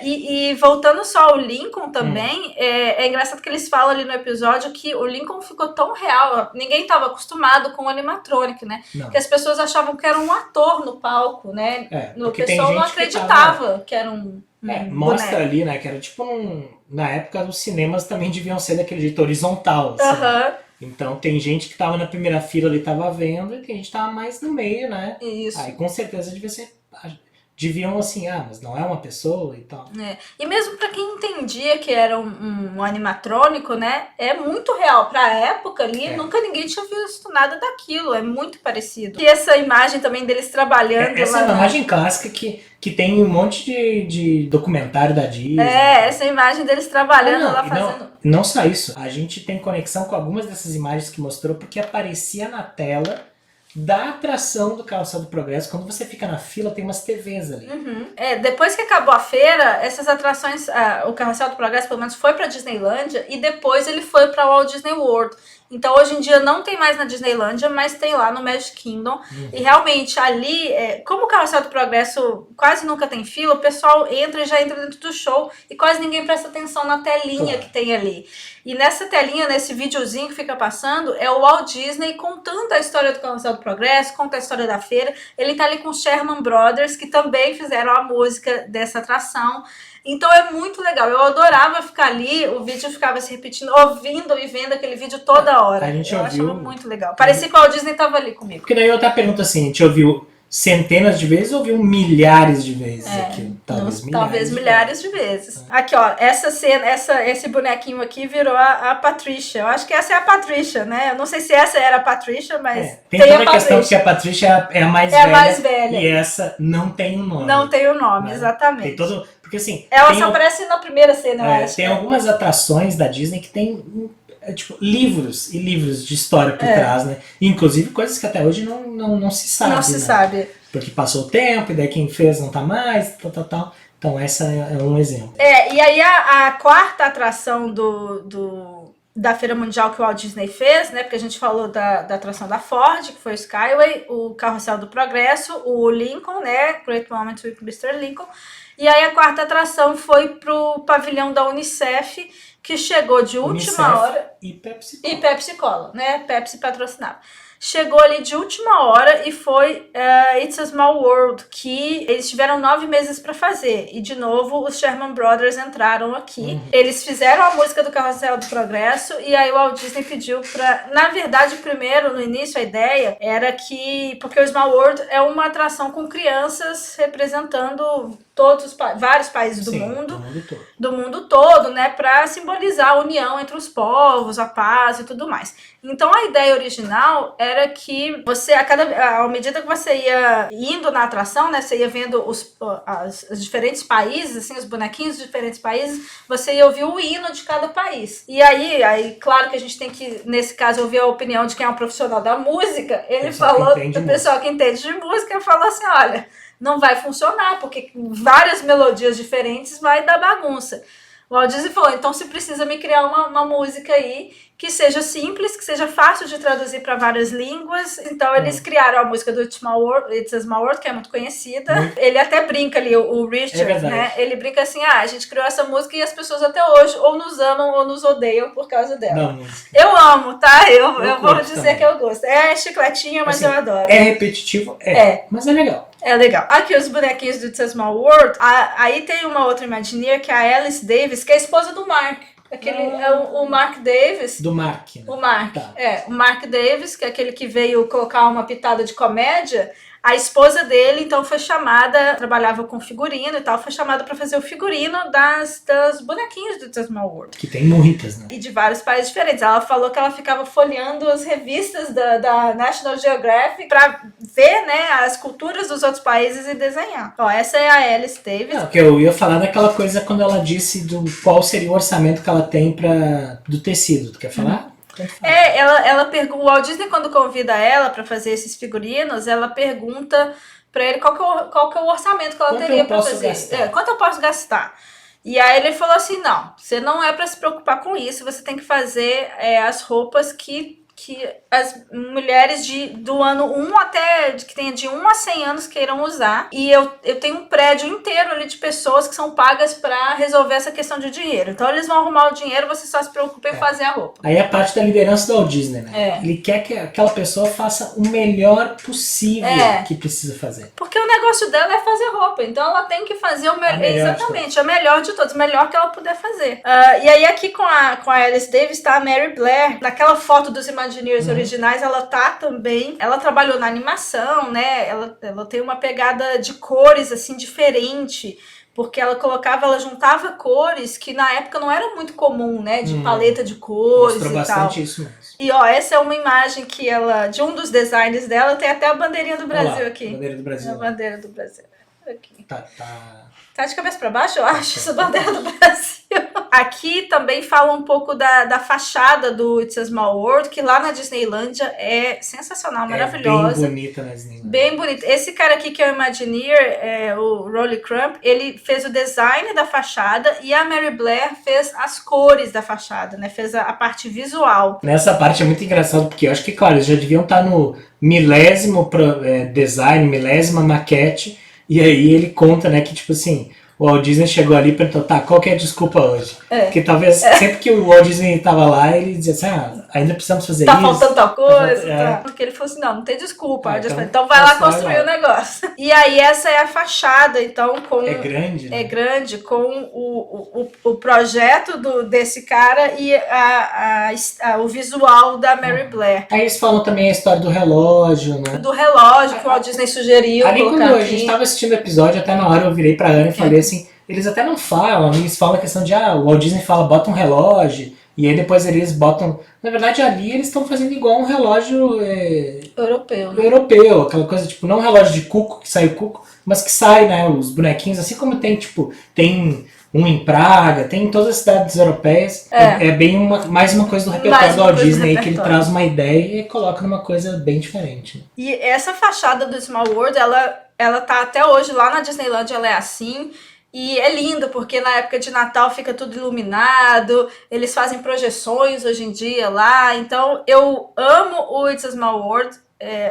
E voltando só ao Lincoln também, é engraçado que eles falam ali no episódio que o Lincoln ficou tão real, ninguém estava acostumado com o animatronic, né? Não. Que as pessoas achavam que era um ator no palco, né? O pessoal não acreditava que era um mostra boneco. ali, né, que era tipo na época os cinemas também deviam ser daquele jeito horizontal, assim. Então tem gente que tava na primeira fila ali, tava vendo, e tem gente que tava mais no meio, né? Isso. Aí com certeza deviam assim, mas não é uma pessoa e tal. E mesmo para quem entendia que era um animatrônico, né, é muito real. Pra época ali, nunca ninguém tinha visto nada daquilo, é muito parecido. E essa imagem também deles trabalhando essa lá. é uma imagem clássica que tem um monte de documentário da Disney. Essa imagem deles trabalhando lá fazendo. Não só isso, a gente tem conexão com algumas dessas imagens que mostrou, porque aparecia na tela da atração do Carrossel do Progresso. Quando você fica na fila, tem umas TVs ali. Depois que acabou a feira, essas atrações, o Carrossel do Progresso pelo menos foi pra Disneylândia e depois ele foi pra Walt Disney World. Então hoje em dia não tem mais na Disneylândia, mas tem lá no Magic Kingdom. E realmente ali, como o Carrossel do Progresso quase nunca tem fila, o pessoal entra e já entra dentro do show e quase ninguém presta atenção na telinha que tem ali. E nessa telinha, nesse videozinho que fica passando, é o Walt Disney contando a história do Carrossel do Progresso, conta a história da feira. Ele tá ali com os Sherman Brothers, que também fizeram a música dessa atração. Então é muito legal. Eu adorava ficar ali, o vídeo ficava se repetindo, ouvindo e vendo aquele vídeo toda hora. Eu achava muito legal. Parecia que o Walt Disney tava ali comigo. Porque daí outra pergunta assim, a gente ouviu centenas de vezes ou ouviu milhares de vezes aqui? Talvez milhares de vezes. Aqui, ó, essa cena, esse bonequinho aqui virou a Patricia. Eu acho que essa é a Patricia, né? Eu não sei se essa era a Patricia, mas tem toda a questão que a Patricia é a mais velha. Mais velha. E essa não tem um nome. Não tem o nome, exatamente. Tem todo... Porque assim... Ela só aparece na primeira cena, eu acho. Tem algumas atrações da Disney que tem... tipo, livros e livros de história por trás, né? Inclusive coisas que até hoje não se sabe. Não se sabe. Porque passou o tempo, e daí quem fez não tá mais, tal. Então essa é um exemplo. E aí a quarta atração da Feira Mundial que o Walt Disney fez, né? Porque a gente falou da atração da Ford, que foi o Skyway, o Carrossel do Progresso, o Lincoln, né? Great Moments with Mr. Lincoln. E aí a quarta atração foi pro pavilhão da Unicef, que chegou de última hora. E Pepsi Cola. E Pepsi Cola, né? Pepsi patrocinava. Chegou ali de última hora e foi It's a Small World, que eles tiveram 9 meses para fazer. E de novo os Sherman Brothers entraram aqui. Eles fizeram a música do Carrossel do Progresso e aí o Walt Disney pediu para... Na verdade, primeiro, no início, a ideia era que... Porque o Small World é uma atração com crianças representando vários países do mundo. Do mundo todo, né? Para simbolizar a união entre os povos, a paz e tudo mais. Então a ideia original era que você, à medida que você ia indo na atração, né, você ia vendo os diferentes países, assim, os bonequinhos dos diferentes países, você ia ouvir o hino de cada país. E aí, claro que a gente tem que, nesse caso, ouvir a opinião de quem é um profissional da música. Ele falou, o pessoal que entende de música, falou assim, olha, não vai funcionar, porque várias melodias diferentes vai dar bagunça. O Walt Disney falou, então você precisa me criar uma música aí que seja simples, que seja fácil de traduzir para várias línguas. Então eles criaram a música do It's a Small World, que é muito conhecida. Ele até brinca ali, o Richard, né? Ele brinca assim, a gente criou essa música e as pessoas até hoje ou nos amam ou nos odeiam por causa dela. Não, eu amo, tá? Eu vou dizer também. que eu gosto. É chicletinha, mas assim, eu adoro. É repetitivo? Mas é legal. É legal. Aqui os bonequinhos do It's a Small World. Aí tem uma outra Imagineer, que é a Alice Davis, que é a esposa do Mark. É o Mark Davis. Do Mark, né? O Mark. Tá. O Mark Davis, que é aquele que veio colocar uma pitada de comédia. A esposa dele, então, foi chamada, trabalhava com figurino e tal, foi chamada para fazer o figurino das bonequinhas do It's a Small World. Que tem muitas, né? E de vários países diferentes. Ela falou que ela ficava folheando as revistas da National Geographic para ver, né, as culturas dos outros países e desenhar. Ó, essa é a Alice Davis. Não, que eu ia falar daquela coisa quando ela disse do qual seria o orçamento que ela tem do tecido. Tu quer falar? Ela pergunta, o Walt Disney, quando convida ela para fazer esses figurinos, ela pergunta para ele qual que é o orçamento que ela teria para fazer. Quanto eu posso gastar? E aí ele falou assim, não, você não é para se preocupar com isso, você tem que fazer as roupas que as mulheres do ano 1 até, que tenha de 1 a 100 anos queiram usar. E eu tenho um prédio inteiro ali de pessoas que são pagas para resolver essa questão de dinheiro. Então eles vão arrumar o dinheiro, você só se preocupa em fazer a roupa. Aí a parte da liderança do Walt Disney, né? Ele quer que aquela pessoa faça o melhor possível que precisa fazer. Porque o negócio dela é fazer roupa, então ela tem que fazer o melhor. Exatamente, a melhor de todos, o melhor que ela puder fazer. E aí aqui com a Alice Davis tá a Mary Blair, naquela foto dos Imagineers originais, ela tá também, ela trabalhou na animação, né, ela tem uma pegada de cores, assim, diferente, porque ela juntava cores que na época não era muito comum, né, de paleta de cores e tal. Mostrou bastante isso mesmo. E ó, essa é uma imagem que de um dos designs dela, tem até a bandeirinha do Brasil aqui. A bandeira do Brasil. A bandeira do Brasil. Aqui. Tá de cabeça para baixo, eu acho, essa bandeira do Brasil. Aqui também fala um pouco da fachada do It's a Small World, que lá na Disneylândia é sensacional, maravilhosa. Bem bonita na Disneylândia. Bem bonita. Esse cara aqui que é o Imagineer, o Rolly Crump, ele fez o design da fachada e a Mary Blair fez as cores da fachada, né? Fez a parte visual. Nessa parte é muito engraçado, porque eu acho que, claro, eles já deviam estar no milésimo design, milésima maquete. E aí ele conta, né, que tipo assim, o Walt Disney chegou ali e perguntou, tá, qual que é a desculpa hoje? Porque talvez sempre que o Walt Disney tava lá, ele dizia assim, ainda precisamos fazer isso. Tá faltando tal coisa. Tá. Porque ele falou assim, não tem desculpa. Então vai lá construir o negócio. E aí essa é a fachada, então, com... É grande, né? É grande, com o projeto desse cara e o visual da Mary Blair. Aí eles falam também a história do relógio, né? Do relógio que o Walt Disney sugeriu. Ali quando a gente tava assistindo o episódio, até na hora eu virei pra Ana e falei assim, eles até não falam, eles falam a questão de, o Walt Disney fala, bota um relógio, e aí depois eles botam... Na verdade, ali eles estão fazendo igual um relógio... Europeu. Né? Europeu, aquela coisa, tipo, não um relógio de cuco, que sai o cuco, mas que sai, né, os bonequinhos, assim como tem, tipo, tem um em Praga, tem em todas as cidades europeias, é bem mais uma coisa do repertório do Walt Disney, que ele traz uma ideia e coloca numa coisa bem diferente. Né? E essa fachada do Small World, ela tá até hoje lá na Disneyland, ela é assim... E é lindo, porque na época de Natal fica tudo iluminado, eles fazem projeções hoje em dia lá, então eu amo o It's a Small World,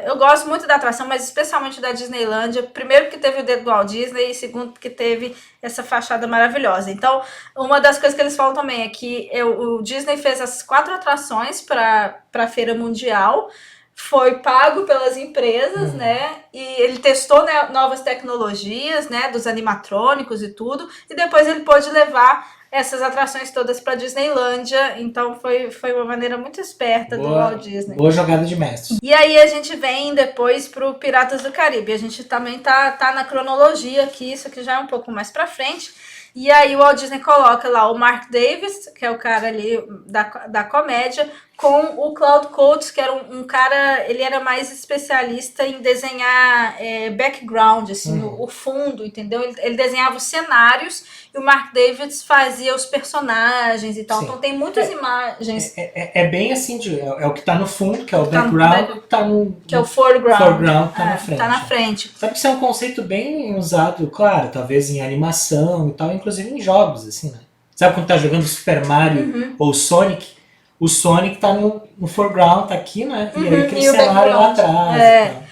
eu gosto muito da atração, mas especialmente da Disneylândia, primeiro porque teve o dedo do Walt Disney e segundo porque teve essa fachada maravilhosa. Então, uma das coisas que eles falam também é que o Disney fez as 4 atrações para a Feira Mundial, foi pago pelas empresas, né, e ele testou, né, novas tecnologias, né, dos animatrônicos e tudo, e depois ele pôde levar essas atrações todas para Disneylândia, então foi uma maneira muito esperta do Walt Disney. Boa jogada de mestre. E aí a gente vem depois pro Piratas do Caribe, a gente também tá na cronologia aqui, isso aqui já é um pouco mais para frente. E aí o Walt Disney coloca lá o Mark Davis, que é o cara ali da comédia, com o Claude Coates, que era um cara, ele era mais especialista em desenhar background, assim, o fundo, entendeu? Ele desenhava os cenários e o Mark Davis fazia os personagens e tal. Sim. Então tem muitas imagens. É bem assim, é o que tá no fundo, que é o background, que é o foreground. Foreground tá na frente. Tá na frente. Sabe que isso é um conceito bem usado, claro, talvez em animação e tal, inclusive em jogos, assim, né? Sabe quando tá jogando Super Mario ou Sonic? O Sonic tá no foreground, tá aqui, né? E aí aquele E o cenário lá background. atrás. É. E tal.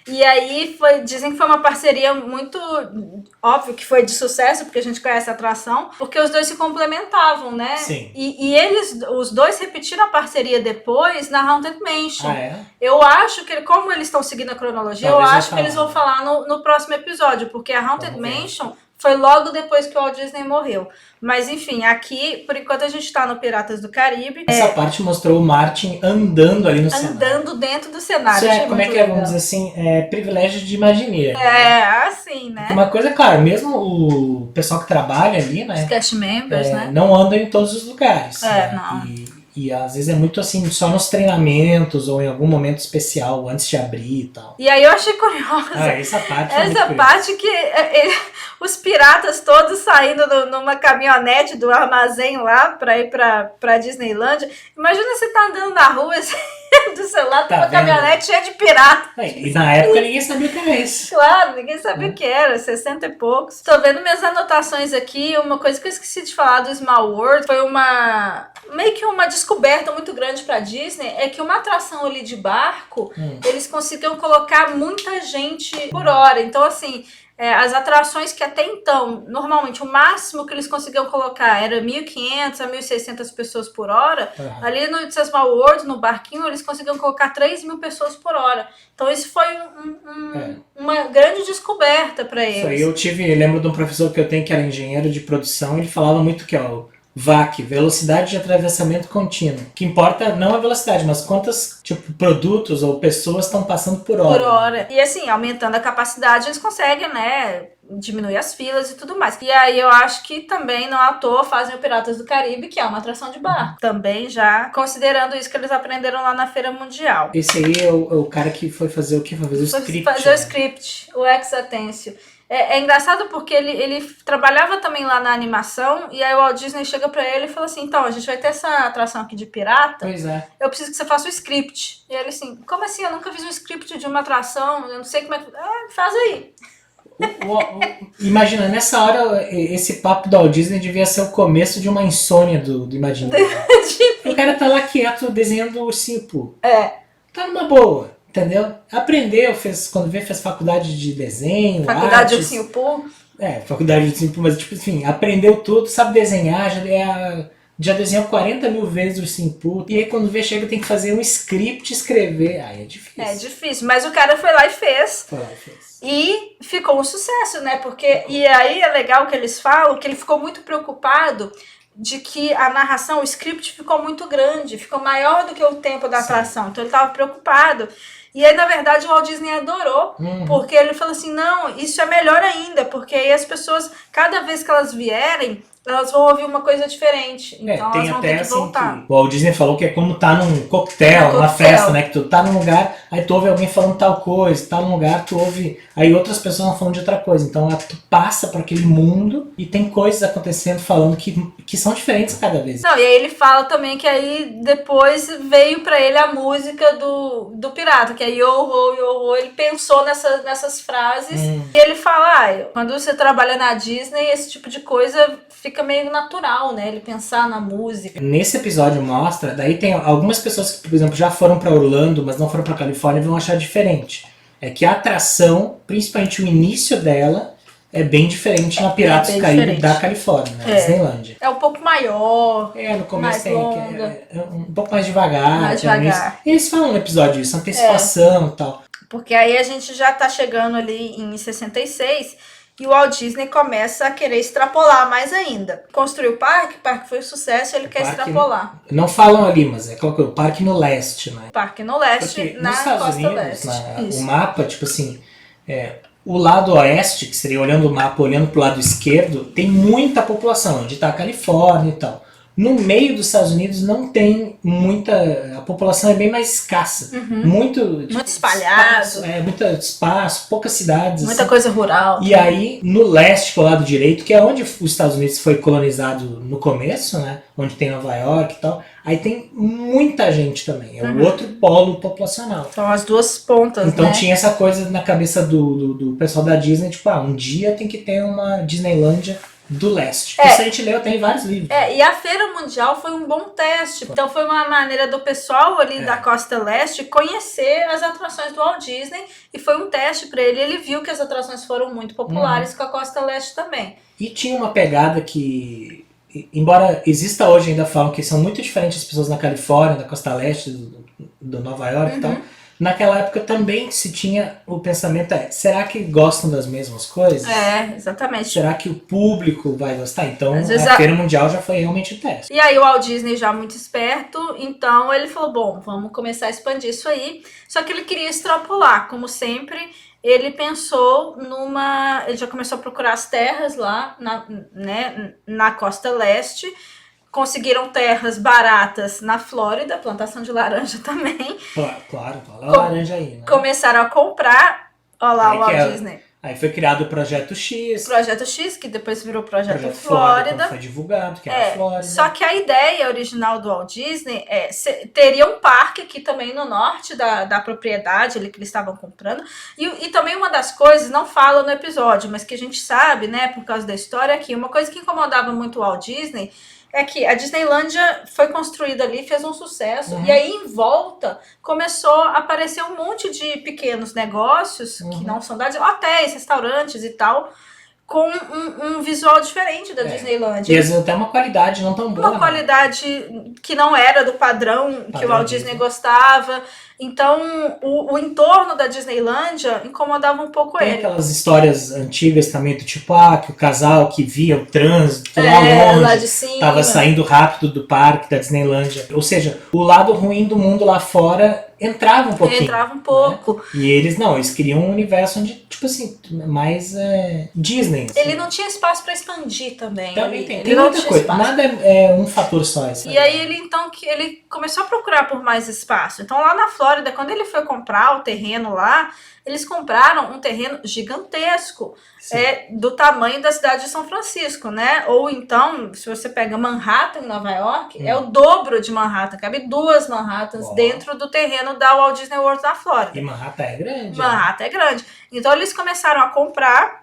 E aí dizem que foi uma parceria muito óbvio que foi de sucesso, porque a gente conhece a atração, porque os dois se complementavam, né? Sim. E eles, os dois repetiram a parceria depois na Haunted Mansion. Ah, é? Eu acho que, como eles estão seguindo a cronologia, Talvez eu vai acho que falar. eles vão falar no próximo episódio, porque a Haunted Vamos ver. Mansion foi logo depois que o Walt Disney morreu. Mas enfim, aqui, por enquanto, a gente tá no Piratas do Caribe. Essa parte mostrou o Martin andando ali no cenário. Andando dentro do cenário. Isso achei como é muito que é, legal. vamos dizer assim, privilégio de Imagineer. É, assim, né? Uma coisa, claro, mesmo o pessoal que trabalha ali, Os né, cast members, né? não anda em todos os lugares. É, né? não. E às vezes é muito assim, só nos treinamentos ou em algum momento especial, antes de abrir e tal. E aí eu achei curiosa. Essa parte foi muito Essa curiosa. parte que os piratas todos saindo numa caminhonete do armazém lá pra ir pra Disneylandia. Imagina você tá andando na rua assim, do celular, tem Tá uma vendo? caminhonete cheia de pirata. E na época ninguém sabia o que era isso. Claro, ninguém sabia o que era, 60 e poucos. Tô vendo minhas anotações aqui, uma coisa que eu esqueci de falar do Small World, foi meio que uma descoberta muito grande pra Disney, é que uma atração ali de barco, eles conseguiam colocar muita gente por hora. Então, assim, as atrações que até então, normalmente, o máximo que eles conseguiam colocar era 1.500 a 1.600 pessoas por hora. Ali no Small World, no barquinho, eles conseguiam colocar 3.000 pessoas por hora. Então, isso foi uma grande descoberta para eles. Isso aí lembro de um professor que eu tenho que era engenheiro de produção, ele falava muito que o VAC, velocidade de atravessamento contínuo. O que importa não a velocidade, mas quantos produtos ou pessoas estão passando por hora. Por hora. E assim, aumentando a capacidade, eles conseguem, né, diminuir as filas e tudo mais. E aí eu acho que também, não à toa, fazem o Piratas do Caribe, que é uma atração de barco. Também já considerando isso que eles aprenderam lá na Feira Mundial. Esse aí é o cara que foi fazer o quê? Foi fazer o script. Fazer o script, o ex-atêncio. É engraçado porque ele trabalhava também lá na animação, e aí o Walt Disney chega pra ele e fala assim, então, a gente vai ter essa atração aqui de pirata, Pois é. eu preciso que você faça o script. E ele assim, como assim? Eu nunca fiz um script de uma atração, eu não sei como é que... faz aí. Imagina, nessa hora, esse papo do Walt Disney devia ser o começo de uma insônia do Imagineering. O cara tá lá quieto, desenhando o ursinho Pooh. Tá numa boa. Entendeu? Aprendeu, quando fez faculdade de desenho, Faculdade de artes. Ursinho Pooh. Faculdade de Ursinho Pooh, mas tipo assim, aprendeu tudo, sabe desenhar, já desenhou 40 mil vezes o Ursinho Pooh, e aí quando chega tem que fazer um script, escrever, aí é difícil. É difícil, mas o cara foi lá e fez. Foi lá e fez. E ficou um sucesso, né? E aí é legal que eles falam que ele ficou muito preocupado de que a narração, o script ficou muito grande, ficou maior do que o tempo da atração, então ele estava preocupado. E aí, na verdade, o Walt Disney adorou, porque ele falou assim, não, isso é melhor ainda, porque aí as pessoas, cada vez que elas vierem, elas vão ouvir uma coisa diferente, então tem elas vão até ter que assim voltar. que o Walt Disney falou que é como tá num coquetel, numa festa, né, que tu tá num lugar, aí tu ouve alguém falando tal coisa, tá num lugar, tu ouve, aí outras pessoas vão falando de outra coisa, então tu passa por aquele mundo e tem coisas acontecendo, falando que são diferentes cada vez. Não, e aí ele fala também que aí depois veio pra ele a música do pirata, que é yo-ho, yo-ho, ele pensou nessas frases, e ele fala, quando você trabalha na Disney, esse tipo de coisa fica meio natural, né, ele pensar na música. Nesse episódio mostra, daí tem algumas pessoas que, por exemplo, já foram pra Orlando, mas não foram pra Califórnia, vão achar diferente. É que a atração, principalmente o início dela, é bem diferente na Piratas do Caribe da Califórnia, né? Disneylândia. É um pouco maior. No começo mais tem longa. um pouco mais devagar. Mais devagar. Eles falam no episódio isso, antecipação e tal. Porque aí a gente já tá chegando ali em 66 e o Walt Disney começa a querer extrapolar mais ainda. Construiu o parque foi um sucesso, ele quer extrapolar. Não falam ali, mas é o parque no leste, né? Parque no leste, porque na nos Estados costa Unidos, leste. o mapa, tipo assim, o lado oeste, que seria olhando o mapa, olhando pro lado esquerdo, tem muita população, onde tá a Califórnia e tal. No meio dos Estados Unidos não tem muita... A população é bem mais escassa. Muito espalhado. Espaço, muito espaço, poucas cidades. Muita assim. coisa rural. E aí, no leste, que é o lado direito, que é onde os Estados Unidos foi colonizado no começo, né? Onde tem Nova York e tal. Aí tem muita gente também. É o outro polo populacional. São as duas pontas, então né? tinha essa coisa na cabeça do pessoal da Disney, tipo, um dia tem que ter uma Disneylândia do leste. É. Isso a gente leu, tem vários livros. E a Feira Mundial foi um bom teste. Então foi uma maneira do pessoal ali da costa leste conhecer as atrações do Walt Disney e foi um teste para ele. Ele viu que as atrações foram muito populares com a costa leste também. E tinha uma pegada que, embora exista hoje, ainda falam que são muito diferentes as pessoas na Califórnia, na costa leste do Nova York e tal. Naquela época também se tinha o pensamento, será que gostam das mesmas coisas? Exatamente. Será que o público vai gostar? Então vezes a Feira Mundial já foi realmente o teste. E aí o Walt Disney já muito esperto, então ele falou, bom, vamos começar a expandir isso aí. Só que ele queria extrapolar, como sempre, ele pensou ele já começou a procurar as terras lá na costa leste. Conseguiram terras baratas na Flórida, plantação de laranja também. Claro, a laranja aí, né? Começaram a comprar, olha lá o Walt Disney. Aí foi criado o Projeto X. Projeto X, que depois virou Projeto Flórida. Quando foi divulgado, que era a Flórida. Só que a ideia original do Walt Disney teria um parque aqui também no norte da propriedade ali que eles estavam comprando. E também uma das coisas, não fala no episódio, mas que a gente sabe, né, por causa da história aqui, uma coisa que incomodava muito o Walt Disney é que a Disneylândia foi construída ali, fez um sucesso, e aí em volta começou a aparecer um monte de pequenos negócios, que não são hotéis, restaurantes e tal, com um visual diferente da Disneylândia. E às vezes até uma qualidade não tão boa. Uma qualidade que não era do padrão que o Walt Disney gostava. Então, o entorno da Disneylândia incomodava um pouco ele. Tem aquelas histórias antigas também, do tipo, que o casal que via o trânsito lá de cima. Tava saindo rápido do parque da Disneylândia. Ou seja, o lado ruim do mundo lá fora entrava um pouquinho. Entrava um pouco. Né? E eles queriam um universo onde, tipo assim, mais Disney. Assim. Ele não tinha espaço para expandir também. Também tem muita coisa. Espaço. Nada é um fator só. E aí ele começou a procurar por mais espaço. Então lá na Flórida, quando ele foi comprar o terreno lá, eles compraram um terreno gigantesco, do tamanho da cidade de São Francisco, né? Ou então, se você pega Manhattan, em Nova York, é o dobro de Manhattan. Cabe 2 Manhattans dentro do terreno da Walt Disney World na Flórida. E Manhattan é grande. Manhattan é grande. Então eles começaram a comprar.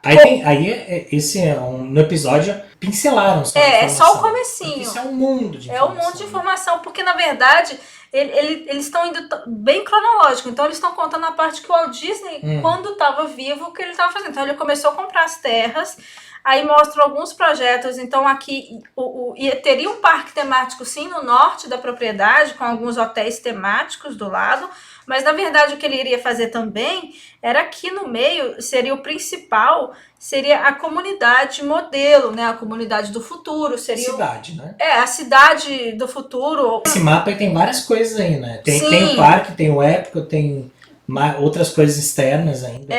No episódio pincelaram só é só o comecinho. Isso é um mundo de informação. É um monte de informação, porque na verdade eles estão indo bem cronológico. Então eles estão contando a parte que o Walt Disney, quando estava vivo, o que ele estava fazendo. Então ele começou a comprar as terras, aí mostra alguns projetos. Então aqui teria um parque temático sim no norte da propriedade, com alguns hotéis temáticos do lado. Mas, na verdade, o que ele iria fazer também era aqui no meio, seria o principal, seria a comunidade modelo, né? A comunidade do futuro. Seria cidade, né? a cidade do futuro. Esse mapa aí tem várias coisas aí, né? Tem o parque, tem o Epcot, tem outras coisas externas ainda.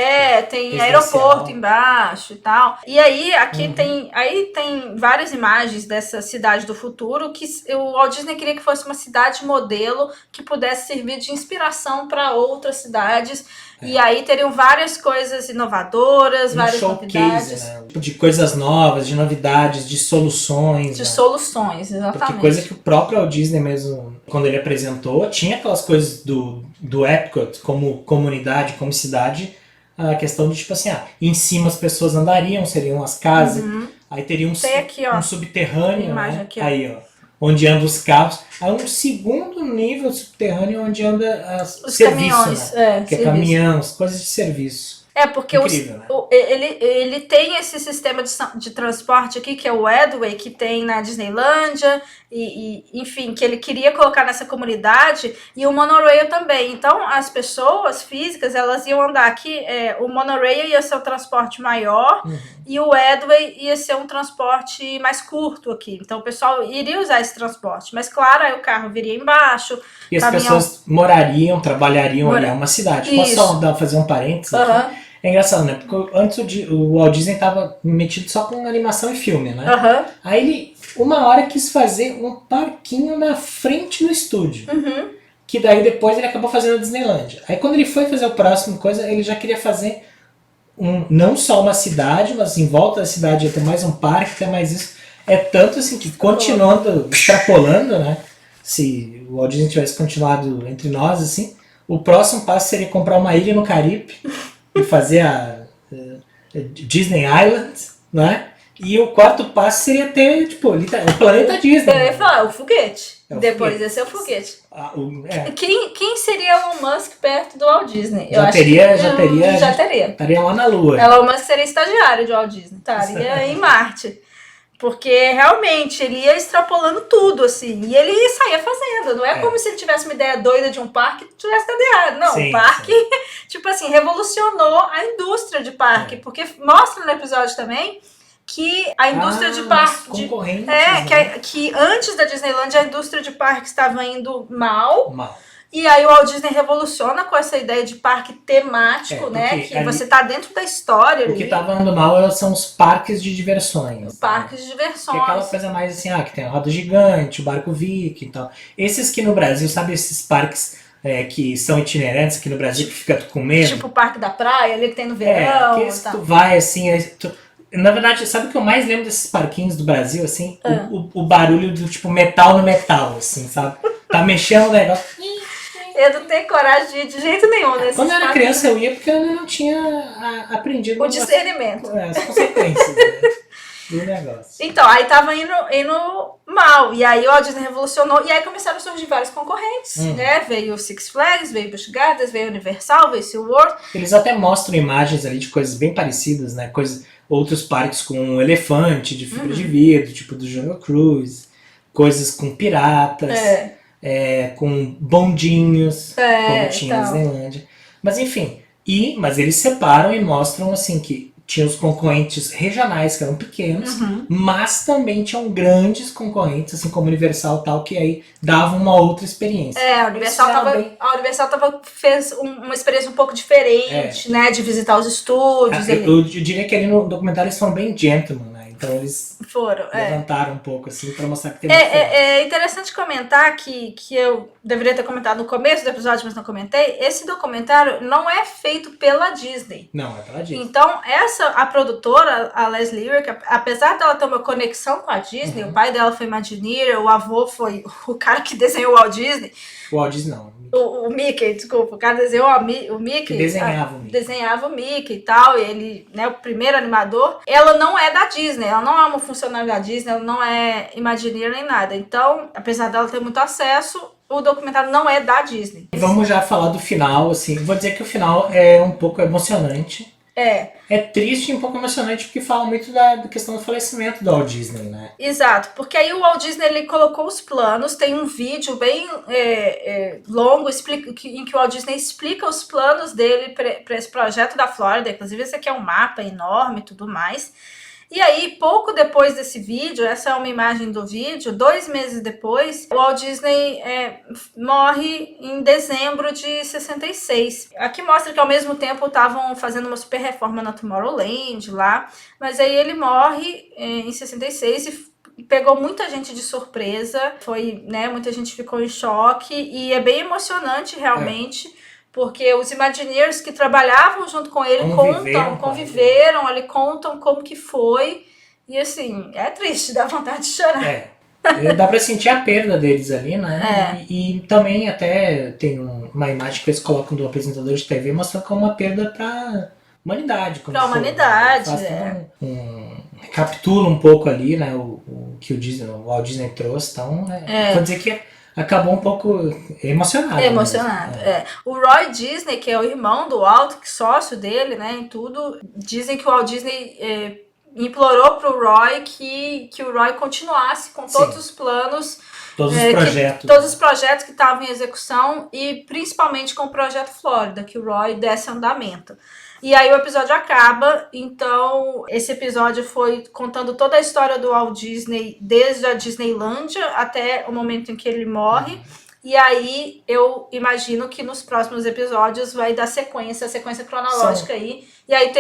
Tem aeroporto embaixo e tal. E aí, aqui tem várias imagens dessa cidade do futuro que o Walt Disney queria que fosse uma cidade modelo que pudesse servir de inspiração para outras cidades. E aí teriam várias coisas inovadoras, várias novidades. Né? De coisas novas, de novidades, de soluções. De soluções, exatamente. Porque coisa que o próprio Walt Disney mesmo, quando ele apresentou, tinha aquelas coisas do Epcot como comunidade, como cidade, a questão de tipo assim, em cima as pessoas andariam, seriam as casas, aí teria um subterrâneo, né? Aqui, aí, onde andam os carros, aí um segundo nível subterrâneo onde anda os serviço, caminhões, né? Que é caminhões, coisas de serviço. Porque incrível, né? ele tem esse sistema de transporte aqui, que é o Edway, que tem na Disneylândia, enfim, que ele queria colocar nessa comunidade, e o monorail também. Então, as pessoas físicas, elas iam andar aqui, o monorail ia ser o transporte maior, e o Edway ia ser um transporte mais curto aqui. Então, o pessoal iria usar esse transporte. Mas, claro, aí o carro viria embaixo. E as pessoas morariam, trabalhariam ali, é uma cidade. Posso só fazer um parênteses aqui? É engraçado, né? Porque antes o Walt Disney estava metido só com animação e filme, né? Aí ele, uma hora, quis fazer um parquinho na frente do estúdio. Que daí depois ele acabou fazendo a Disneylândia. Aí quando ele foi fazer o próximo coisa, ele já queria fazer não só uma cidade, mas em volta da cidade ia ter mais um parque, ter mais isso. É tanto assim que continuando, extrapolando, né? Se o Walt Disney tivesse continuado entre nós, assim, o próximo passo seria comprar uma ilha no Caribe e fazer a Disney Island, né? E o quarto passo seria ter, tipo, o planeta Disney. Eu ia falar, o foguete. É o Depois foguete. ia ser o foguete. É. Quem seria Elon Musk perto do Walt Disney? Já teria. Estaria lá na Lua. Elon Musk seria estagiário de Walt Disney. Estaria em Marte. Porque realmente ele ia extrapolando tudo, assim. E ele saía fazendo. Não é como se ele tivesse uma ideia doida de um parque e tivesse dado errado. Não, Sim, o parque, tipo assim, revolucionou a indústria de parque. Porque mostra no episódio também que a indústria de parque. Concorrentes, né? Que antes da Disneyland a indústria de parque estava indo mal. Mal. E aí o Walt Disney revoluciona com essa ideia de parque temático, né? Que ali, você tá dentro da história. O que tava andando mal são os parques de diversões. Parques de diversões. Que é aquela coisa mais assim, que tem a roda gigante, o barco Viking e tal. Esses que no Brasil, sabe esses parques que são itinerantes aqui no Brasil, que fica com medo? Tipo o Parque da Praia, ali que tem no verão. Aqueles que tu vai assim... Na verdade, sabe o que eu mais lembro desses parquinhos do Brasil, assim? O barulho do tipo metal no metal, assim, sabe? Tá mexendo o negócio... Eu não tenho coragem de ir de jeito nenhum nesses Quando eu era criança eu ia porque eu não tinha aprendido o discernimento. As consequências do negócio. Então, aí tava indo mal. E aí o Walt Disney revolucionou. E aí começaram a surgir vários concorrentes, né? Veio o Six Flags, veio o Busch Gardens, veio o Universal, veio o SeaWorld. Eles até mostram imagens ali de coisas bem parecidas, né? Outros parques com um elefante de fibra de vidro, tipo do Jungle Cruise. Coisas com piratas. Com bondinhos, como tinha na Disneylândia. Mas enfim, mas eles separam e mostram assim que tinha os concorrentes regionais que eram pequenos, mas também tinham grandes concorrentes, assim como o Universal e tal, que aí davam uma outra experiência. A Universal fez uma experiência um pouco diferente, né? De visitar os estúdios. Eu diria que ali no documentário eles foram bem gentleman, né? Então eles levantaram um pouco assim pra mostrar que tem é interessante comentar que eu deveria ter comentado no começo do episódio, mas não comentei. Esse documentário não é feito pela Disney. Não, é pela Disney. Então, a produtora, a Leslie Lyric, apesar dela ter uma conexão com a Disney, o pai dela foi Imagineer, o avô foi o cara que desenhou o Walt Disney. O Walt Disney não. O Mickey, desculpa, o cara desenhou o Mickey. Que desenhava o Mickey. Desenhava o Mickey e tal, e ele, né, o primeiro animador. Ela não é da Disney, ela não é uma funcionária da Disney, ela não é Imagineer nem nada. Então, apesar dela ter muito acesso, o documentário não é da Disney. Vamos já falar do final, assim. Vou dizer que o final é um pouco emocionante. É triste e um pouco emocionante porque fala muito da questão do falecimento do Walt Disney, né? Exato, porque aí o Walt Disney ele colocou os planos, tem um vídeo bem longo em que o Walt Disney explica os planos dele para esse projeto da Flórida, inclusive esse aqui é um mapa enorme e tudo mais. E aí, pouco depois desse vídeo, essa é uma imagem do vídeo, 2 meses depois, o Walt Disney morre em dezembro de 66. Aqui mostra que ao mesmo tempo estavam fazendo uma super reforma na Tomorrowland lá, mas aí ele morre em 66 e pegou muita gente de surpresa, muita gente ficou em choque e é bem emocionante realmente. Porque os Imagineers que trabalhavam junto com ele conviveram ali, contam como que foi. E assim, é triste, dá vontade de chorar. Dá pra sentir a perda deles ali, né? E também até tem uma imagem que eles colocam do apresentador de TV mostrando como uma perda pra humanidade. Pra humanidade, recapitula um pouco ali, né? O que o Walt Disney trouxe. Então, vou dizer que acabou um pouco emocionado. O Roy Disney, que é o irmão do Walt, que é sócio dele, né, em tudo, dizem que o Walt Disney implorou pro Roy que o Roy continuasse com todos os planos, todos os projetos. Todos os projetos que estavam em execução e principalmente com o Projeto Flórida, que o Roy desse andamento. E aí o episódio acaba, então esse episódio foi contando toda a história do Walt Disney, desde a Disneylândia até o momento em que ele morre. E aí eu imagino que nos próximos episódios vai dar sequência, a sequência cronológica aí. E aí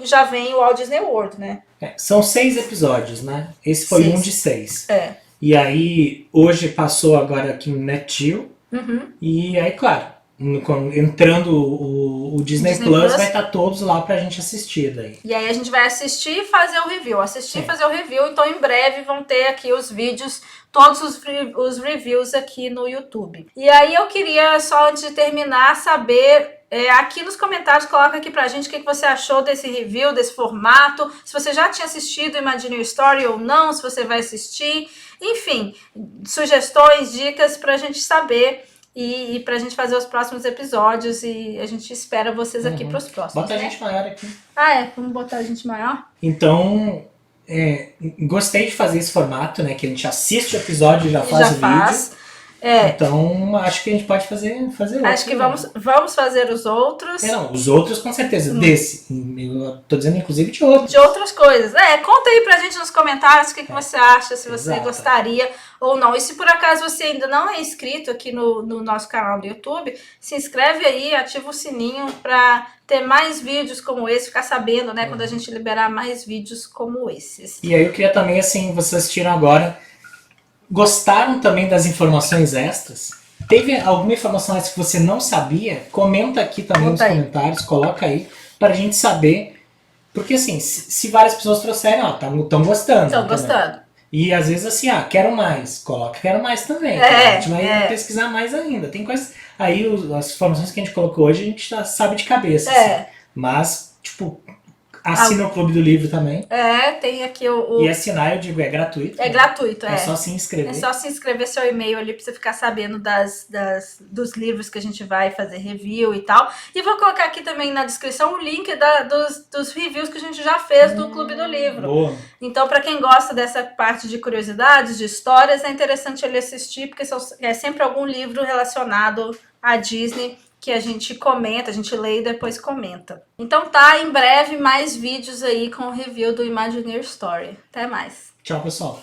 já vem o Walt Disney World, né? São 6 episódios, né? Esse foi um de 6. E aí hoje passou agora aqui no NetGeo. E aí, claro, entrando o Disney Plus vai estar todos lá pra gente assistir daí. E aí a gente vai assistir e fazer o review. Fazer o review. Então em breve vão ter aqui os vídeos, todos os reviews aqui no YouTube. E aí eu queria, só antes de terminar, saber aqui nos comentários, coloca aqui pra gente o que você achou desse review, desse formato, se você já tinha assistido Imagineering Story ou não, se você vai assistir, enfim, sugestões, dicas pra gente saber e pra gente fazer os próximos episódios, e a gente espera vocês aqui pros próximos. Bota a gente maior aqui. Vamos botar a gente maior? Então, gostei de fazer esse formato, né? Que a gente assiste o episódio e já faz o vídeo. Então, acho que a gente pode fazer outro. Acho que vamos fazer os outros. Não, os outros com certeza. Desse. Eu tô dizendo, inclusive, de outros. De outras coisas. Conta aí pra gente nos comentários o que você acha, se você gostaria ou não. E se por acaso você ainda não é inscrito aqui no nosso canal do YouTube, se inscreve aí, ativa o sininho pra ter mais vídeos como esse, ficar sabendo, né, quando a gente liberar mais vídeos como esses. E aí eu queria também, assim, vocês assistiram agora, gostaram também das informações extras? Teve alguma informação extra que você não sabia? Comenta aqui também nos comentários, coloca aí, pra gente saber. Porque assim, se várias pessoas trouxerem, estão gostando. Estão gostando. E às vezes assim, quero mais, coloca, quero mais também. A gente vai pesquisar mais ainda. Tem coisas. Aí as informações que a gente colocou hoje, a gente já sabe de cabeça. Assim. Mas, tipo, assina o Clube do Livro também. Tem aqui E assinar, eu digo, é gratuito. É gratuito, É só se inscrever. É só se inscrever seu e-mail ali pra você ficar sabendo dos livros que a gente vai fazer review e tal. E vou colocar aqui também na descrição o link dos reviews que a gente já fez do Clube do Livro. Boa. Então, pra quem gosta dessa parte de curiosidades, de histórias, é interessante ele assistir, porque é sempre algum livro relacionado à Disney que a gente comenta, a gente lê e depois comenta. Então em breve mais vídeos aí com o review do Imagineering Story. Até mais. Tchau, pessoal.